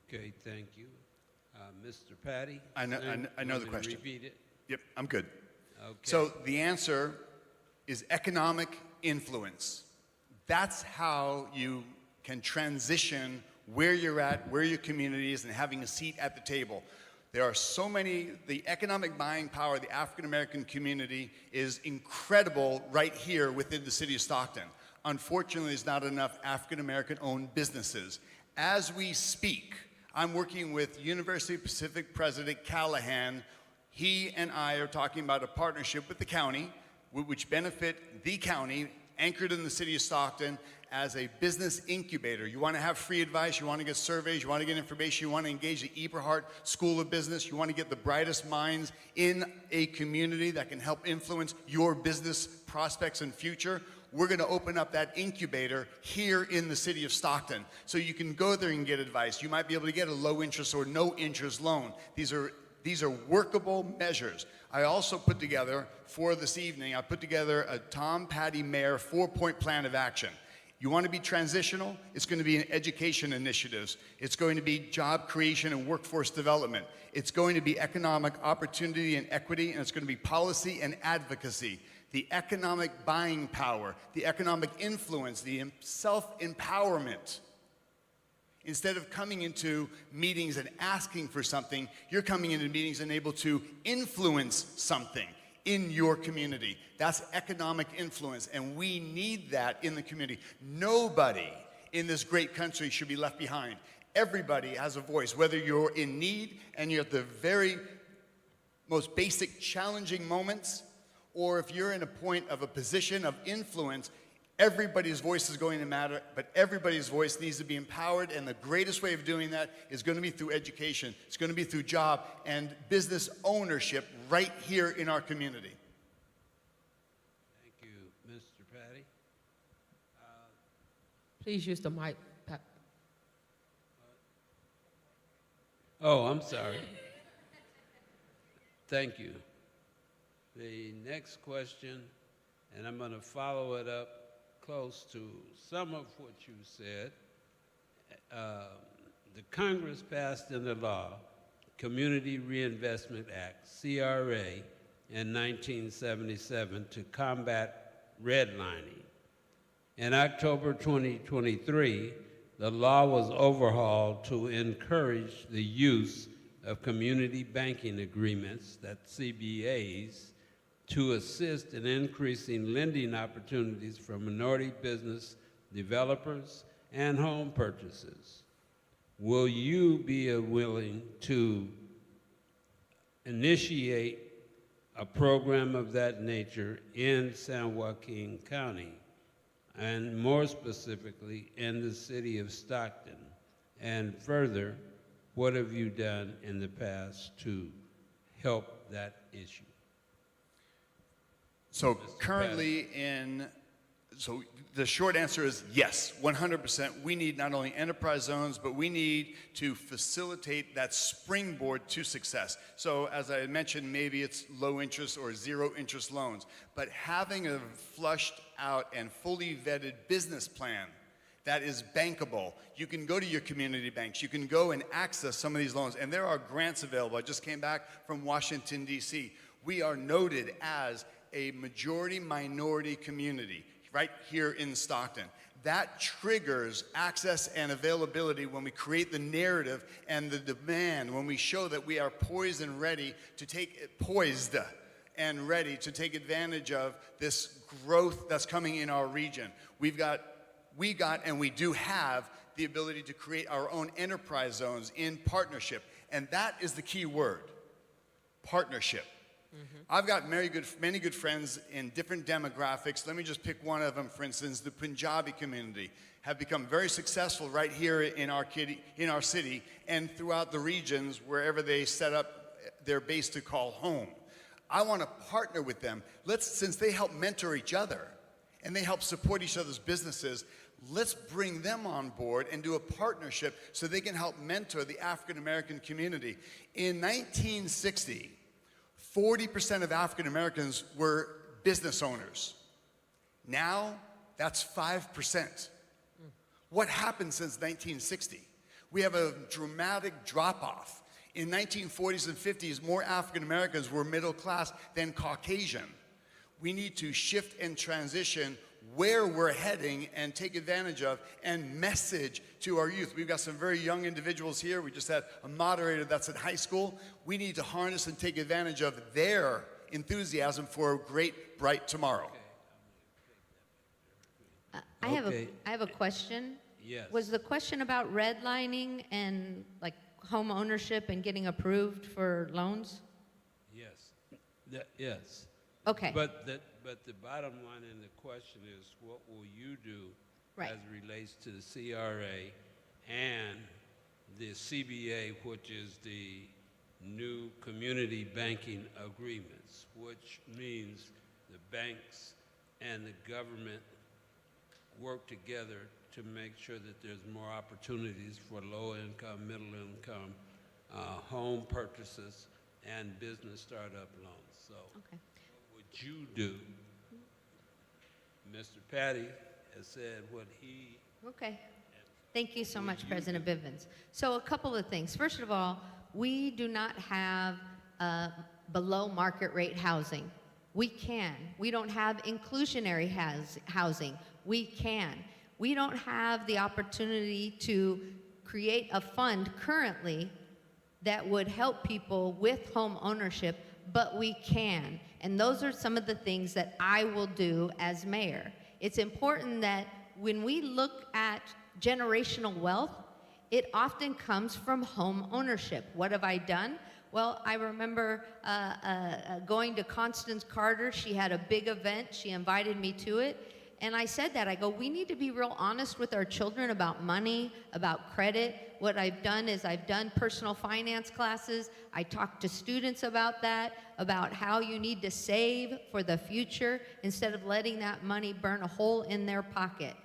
Okay, thank you. Mr. Patty? I know the Want me to question. Repeat it? Yep, I'm good. Okay. So the answer is economic influence. That's how you can transition where you're at, where your community is, and having a seat at the table. There are so many, the economic buying power of the African American community is incredible right here within the city of Stockton. Unfortunately, there's not enough African American owned businesses. As we speak, I'm working with University of Pacific President Callahan. He and I are talking about a partnership with the county, which benefit the county, anchored in the city of Stockton, as a business incubator. You want to have free advice, you want to get surveys, you want to get information, you want to engage the Eberhart School of Business, you want to get the brightest minds in a community that can help influence your business prospects and future. We're going to open up that incubator here in the city of Stockton. So you can go there and get advice. You might be able to get a low interest or no interest loan. These are workable measures. I also put together, for this evening, I put together a Tom Patty Mayor 4-point plan of action. You want to be transitional? It's going to be in education initiatives. It's going to be job creation and workforce development. It's going to be economic opportunity and equity, and it's going to be policy and advocacy. The economic buying power, the economic influence, the self-empowerment. Instead of coming into meetings and asking for something, you're coming into meetings and able to influence something in your community. That's economic influence, and we need that in the community. Nobody in this great country should be left behind. Everybody has a voice, whether you're in need and you're at the very most basic challenging moments, or if you're in a point of a position of influence. Everybody's voice is going to matter, but everybody's voice needs to be empowered, and the greatest way of doing that is going to be through education. It's going to be through job and business ownership right here in our community. Thank you, Mr. Patty. Please use the mic. Oh, I'm sorry. Thank you. The next question, and I'm going to follow it up close to some of what you said. The Congress passed into law Community Reinvestment Act, CRA, in 1977 to combat redlining. In October 2023, the law was overhauled to encourage the use of community banking agreements, that's CBAs, to assist in increasing lending opportunities for minority business developers and home purchases. Will you be willing to initiate a program of that nature in San Joaquin County, and more specifically in the city of Stockton? And further, what have you done in the past to help that issue? So currently so the short answer is yes, 100%. We need not only enterprise zones, but we need to facilitate that springboard to success. So as I mentioned, maybe it's low interest or zero interest loans, but having a flushed out and fully vetted business plan that is bankable. You can go to your community banks. You can go and access some of these loans, and there are grants available. I just came back from Washington, D.C. We are noted as a majority minority community right here in Stockton. That triggers access and availability when we create the narrative and the demand, when we show that we are poised and ready to take advantage of this growth that's coming in our region. We got and we do have the ability to create our own enterprise zones in partnership. And that is the key word, partnership. I've got many good friends in different demographics. Let me just pick one of them, for instance, the Punjabi community have become very successful right here in our city and throughout the regions wherever they set up their base to call home. I want to partner with them. Since they help mentor each other and they help support each other's businesses, let's bring them on board and do a partnership so they can help mentor the African American community. In 1960, 40% of African Americans were business owners. Now, that's 5%. What happened since 1960? We have a dramatic drop-off. In 1940s and 50s, more African Americans were middle class than Caucasian. We need to shift and transition where we're heading and take advantage of and message to our youth. We've got some very young individuals here. We just had a moderator that's in high school. We need to harness and take advantage of their enthusiasm for a great, bright tomorrow. I have a question. Yes. Was the question about redlining and like home ownership and getting approved for loans? Yes. Yes. Okay. But the bottom line in the question is, what will you do Right. as it relates to the CRA and the CBA, which is the new community banking agreements, which means the banks and the government work together to make sure that there's more opportunities for low-income, middle-income home purchases and business startup loans. So Okay. what would you do? Mr. Patty has said what he... Okay. Thank you so much, President Bivens. So a couple of things. First of all, we do not have below market rate housing. We can. We don't have inclusionary housing. We can. We don't have the opportunity to create a fund currently that would help people with home ownership, but we can. And those are some of the things that I will do as mayor. It's important that when we look at generational wealth, it often comes from home ownership. What have I done? Well, I remember going to Constance Carter. She had a big event. She invited me to it. And I said that, I go, we need to be real honest with our children about money, about credit. What I've done is I've done personal finance classes. I talked to students about that, about how you need to save for the future instead of letting that money burn a hole in their pocket.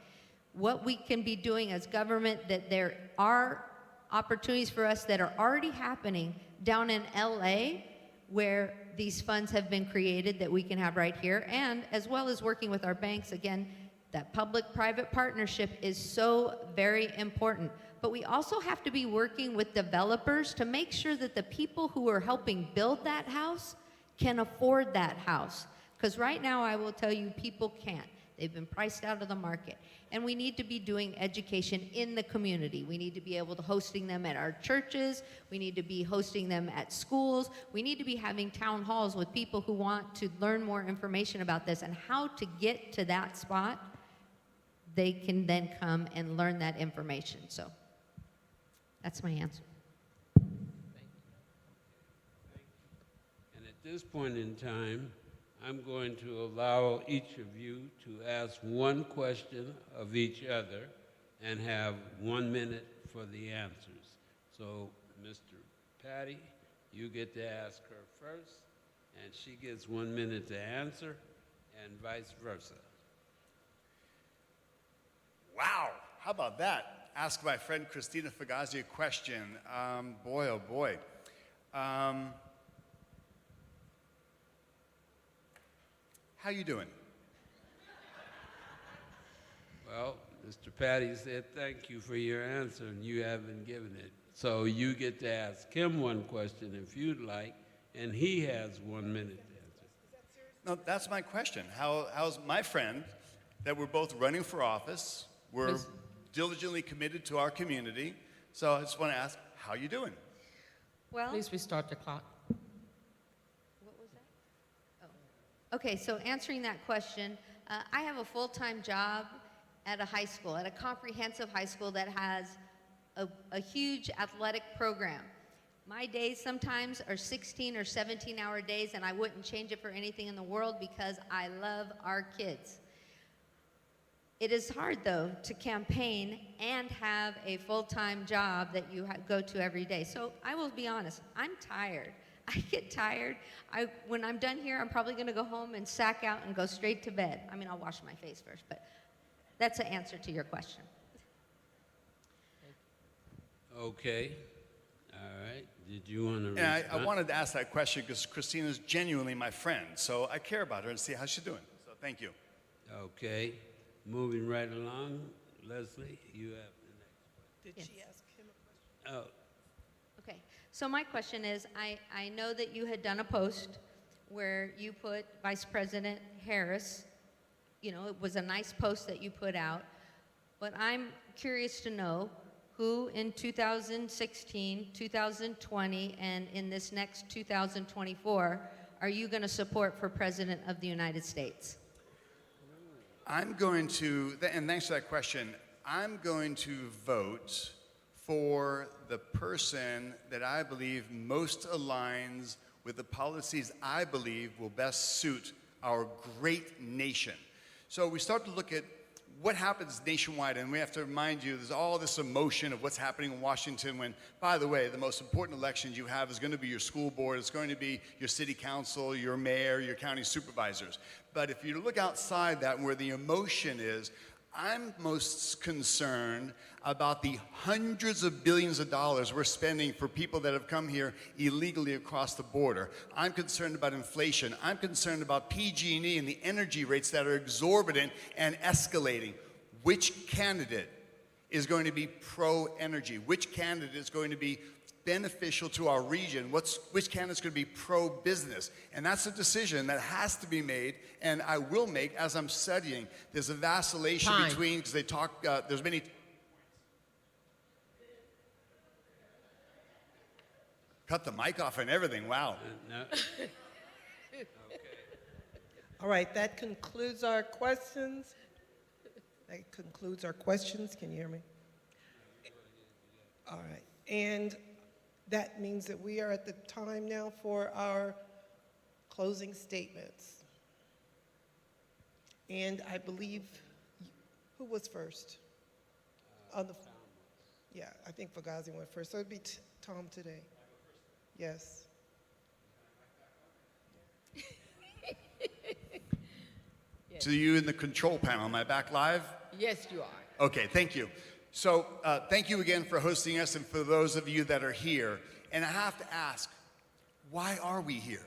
What we can be doing as government, that there are opportunities for us that are already happening down in LA, where these funds have been created that we can have right here, and as well as working with our banks. Again, that public-private partnership is so very important. But we also have to be working with developers to make sure that the people who are helping build that house can afford that house. Because right now, I will tell you, people can't. They've been priced out of the market. And we need to be doing education in the community. We need to be able to hosting them at our churches. We need to be hosting them at schools. We need to be having town halls with people who want to learn more information about this and how to get to that spot. They can then come and learn that information. So that's my answer. And at this point in time, I'm going to allow each of you to ask one question of each other and have 1 minute for the answers. So, Mr. Patty, you get to ask her first, and she gets 1 minute to answer, and vice versa. Wow, how about that? Ask my friend Christina Fagazi a question. Boy, oh boy. How you doing? Well, Mr. Patty said thank you for your answer, and you haven't given it. So you get to ask him one question if you'd like, and he has 1 minute to answer. No, that's my question. How's my friend that we're both running for office? We're diligently committed to our community. So I just want to ask, how you doing? Well, Please restart the clock. what was that? Oh. Okay, so answering that question, I have a full-time job at a high school, at a comprehensive high school that has a huge athletic program. My days sometimes are 16 or 17-hour days, and I wouldn't change it for anything in the world because I love our kids. It is hard, though, to campaign and have a full-time job that you go to every day. So I will be honest, I'm tired. I get tired. When I'm done here, I'm probably going to go home and sack out and go straight to bed. I mean, I'll wash my face first, but that's the answer to your question. Okay. All right. Did you want to And respond? I wanted to ask that question because Christina's genuinely my friend, so I care about her and see how she's doing. So thank you. Okay. Moving right along. Leslie, you have the next. Did Yes. she ask him a question? Oh, Okay, so my question is, I know that you had done a post where you put Vice President Harris, you know, it was a nice post that you put out, but I'm curious to know who in 2016, 2020, and in this next 2024 are you going to support for President of the United States? I'm going to, and thanks for that question, I'm going to vote for the person that I believe most aligns with the policies I believe will best suit our great nation. So we start to look at what happens nationwide, and we have to remind you there's all this emotion of what's happening in Washington when, by the way, the most important elections you have is going to be your school board, it's going to be your city council, your mayor, your county supervisors. But if you look outside that where the emotion is, I'm most concerned about the hundreds of billions of dollars we're spending for people that have come here illegally across the border. I'm concerned about inflation. I'm concerned about PG&E and the energy rates that are exorbitant and escalating. Which candidate is going to be pro-energy? Which candidate is going to be beneficial to our region? Which candidate's going to be pro-business? And that's a decision that has to be made, and I will make as I'm studying. There's a vacillation between, because they talk, there's many. Cut the mic off and everything, wow. no. All right, that concludes our questions. That concludes our questions. Can you hear me? All right, and that means that we are at the time now for our closing statements. And I believe, who was first? Yeah, I think Fugazi went first, so it'd be Tom today. Yes. To you in the control panel, am I back live? Yes, you are. Okay, thank you. So thank you again for hosting us and for those of you that are here. And I have to ask, why are we here?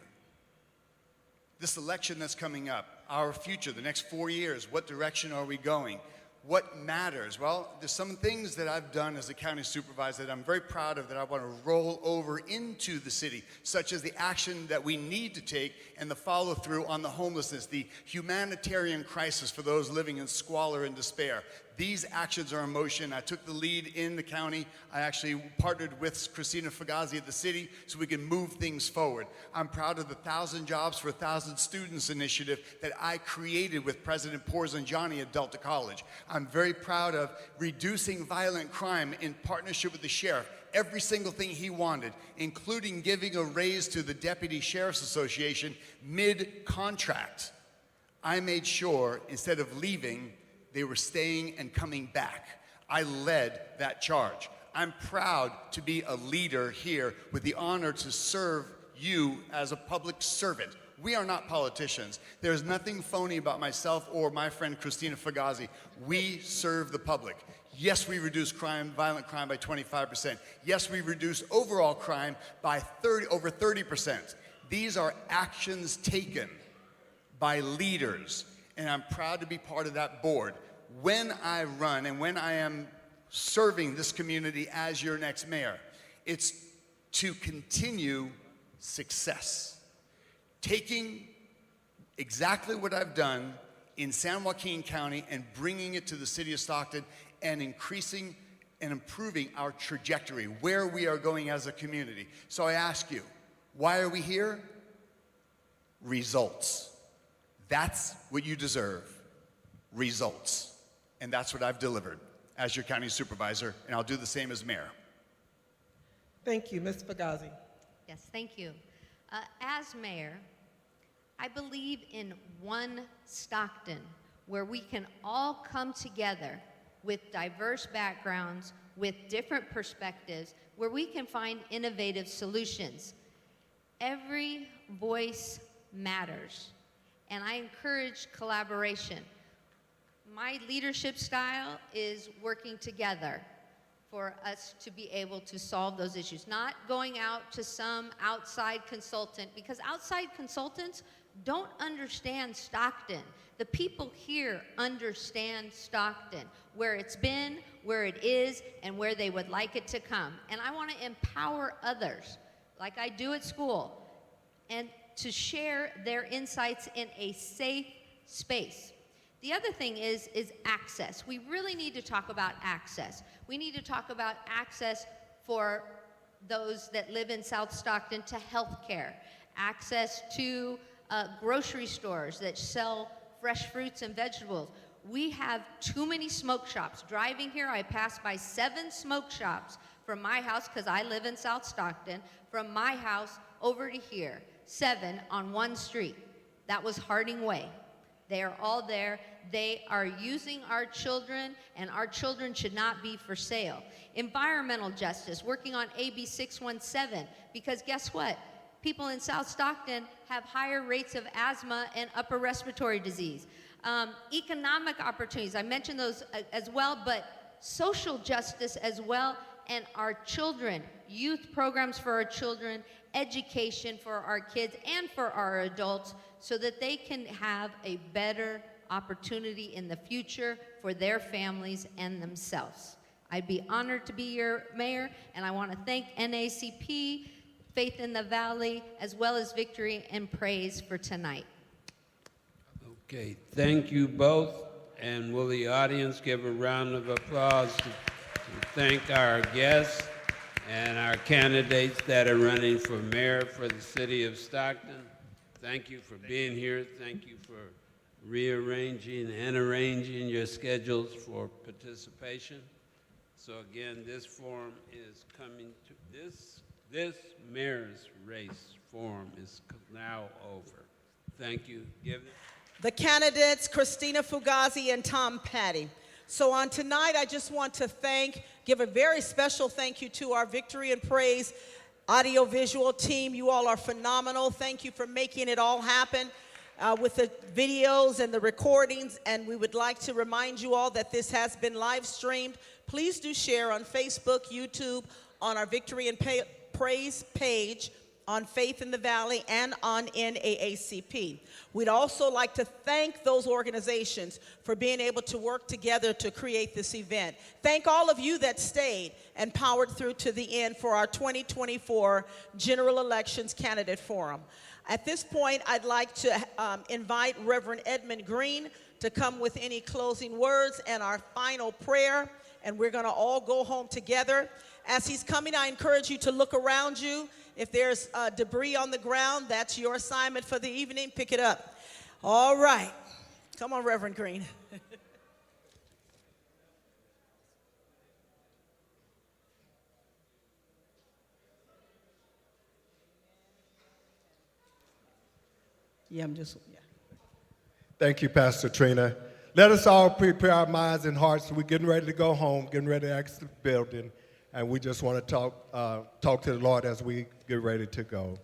This election that's coming up, our future, the next 4 years, what direction are we going? What matters? Well, there's some things that I've done as a county supervisor that I'm very proud of that I want to roll over into the city, such as the action that we need to take and the follow through on the homelessness, the humanitarian crisis for those living in squalor and despair. These actions are in motion. I took the lead in the county. I actually partnered with Christina Fugazi at the city so we can move things forward. I'm proud of the 1,000 Jobs for 1,000 Students initiative that I created with President Porzanjani at Delta College. I'm very proud of reducing violent crime in partnership with the sheriff. Every single thing he wanted, including giving a raise to the Deputy Sheriff's Association mid-contract. I made sure, instead of leaving, they were staying and coming back. I led that charge. I'm proud to be a leader here with the honor to serve you as a public servant. We are not politicians. There's nothing phony about myself or my friend Christina Fugazi. We serve the public. Yes, we reduce crime, violent crime by 25%. Yes, we reduce overall crime by over 30%. These are actions taken by leaders, and I'm proud to be part of that board. When I run and when I am serving this community as your next mayor, it's to continue success. Taking exactly what I've done in San Joaquin County and bringing it to the city of Stockton and increasing and improving our trajectory, where we are going as a community. So I ask you, why are we here? Results. That's what you deserve. Results. And that's what I've delivered as your county supervisor, and I'll do the same as mayor. Thank you, Ms. Fugazi. Yes, thank you. As mayor, I believe in one Stockton where we can all come together with diverse backgrounds, with different perspectives, where we can find innovative solutions. Every voice matters, and I encourage collaboration. My leadership style is working together for us to be able to solve those issues, not going out to some outside consultant, because outside consultants don't understand Stockton. The people here understand Stockton, where it's been, where it is, and where they would like it to come. And I want to empower others, like I do at school, and to share their insights in a safe space. The other thing is access. We really need to talk about access. We need to talk about access for those that live in South Stockton to health care, access to grocery stores that sell fresh fruits and vegetables. We have too many smoke shops. Driving here, I passed by 7 smoke shops from my house, because I live in South Stockton, from my house over to here, 7 on one street. That was Harding Way. They are all there. They are using our children, and our children should not be for sale. Environmental justice, working on AB 617, because guess what? People in South Stockton have higher rates of asthma and upper respiratory disease. Economic opportunities, I mentioned those as well, but social justice as well, and our children, youth programs for our children, education for our kids and for our adults, so that they can have a better opportunity in the future for their families and themselves. I'd be honored to be your mayor, and I want to thank NAACP, Faith in the Valley, as well as Victory and Praise for tonight. Okay, thank you both. And will the audience give a round of applause to thank our guests and our candidates that are running for mayor for the city of Stockton. Thank you for being here. Thank you for rearranging and arranging your schedules for participation. So again, this forum is coming to, this mayor's race forum is now over. Thank you. Give it. The candidates, Christina Fugazi and Tom Patty. So on tonight, I just want to give a very special thank you to our Victory and Praise audiovisual team. You all are phenomenal. Thank you for making it all happen with the videos and the recordings. And we would like to remind you all that this has been live streamed. Please do share on Facebook, YouTube, on our Victory and Praise page, on Faith in the Valley, and on NAACP. We'd also like to thank those organizations for being able to work together to create this event. Thank all of you that stayed and powered through to the end for our 2024 General Elections Candidate Forum. At this point, I'd like to invite Reverend Edmund Green to come with any closing words and our final prayer, and we're gonna all go home together. As he's coming, I encourage you to look around you. If there's debris on the ground, that's your assignment for the evening. Pick it up. All right. Come on, Reverend Green. Yeah. Thank you, Pastor Trina. Let us all prepare our minds and hearts. We're getting ready to go home, getting ready to exit the building. And we just want to talk to the Lord as we get ready to go.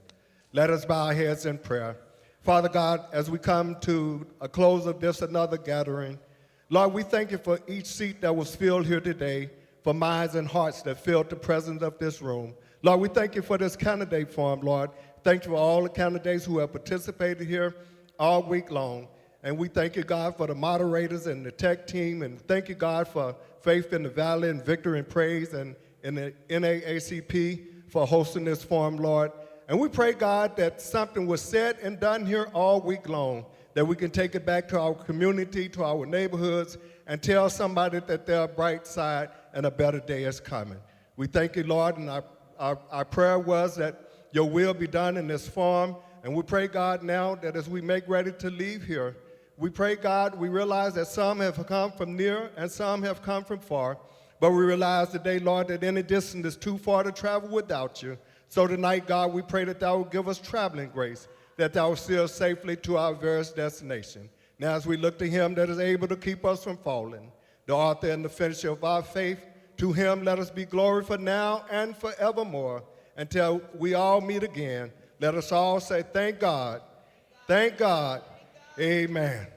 Let us bow our heads in prayer. Father God, as we come to a close of this another gathering, Lord, we thank you for each seat that was filled here today, for minds and hearts that filled the presence of this room. Lord, we thank you for this candidate forum, Lord. Thank you for all the candidates who have participated here all week long. And we thank you, God, for the moderators and the tech team. And thank you, God, for Faith in the Valley and Victory and Praise and the NAACP for hosting this forum, Lord. And we pray, God, that something was said and done here all week long, that we can take it back to our community, to our neighborhoods, and tell somebody that their bright side and a better day is coming. We thank you, Lord, and our prayer was that your will be done in this forum. And we pray, God, now that as we make ready to leave here, We pray, God, we realize that some have come from near and some have come from far, but we realize today, Lord, that any distance is too far to travel without you. So tonight, God, we pray that thou will give us traveling grace, that thou will see us safely to our various destination. Now, as we look to him that is able to keep us from falling, the author and the finisher of our faith, to him let us be glory for now and forevermore. Until we all meet again, let us all say, thank God, amen.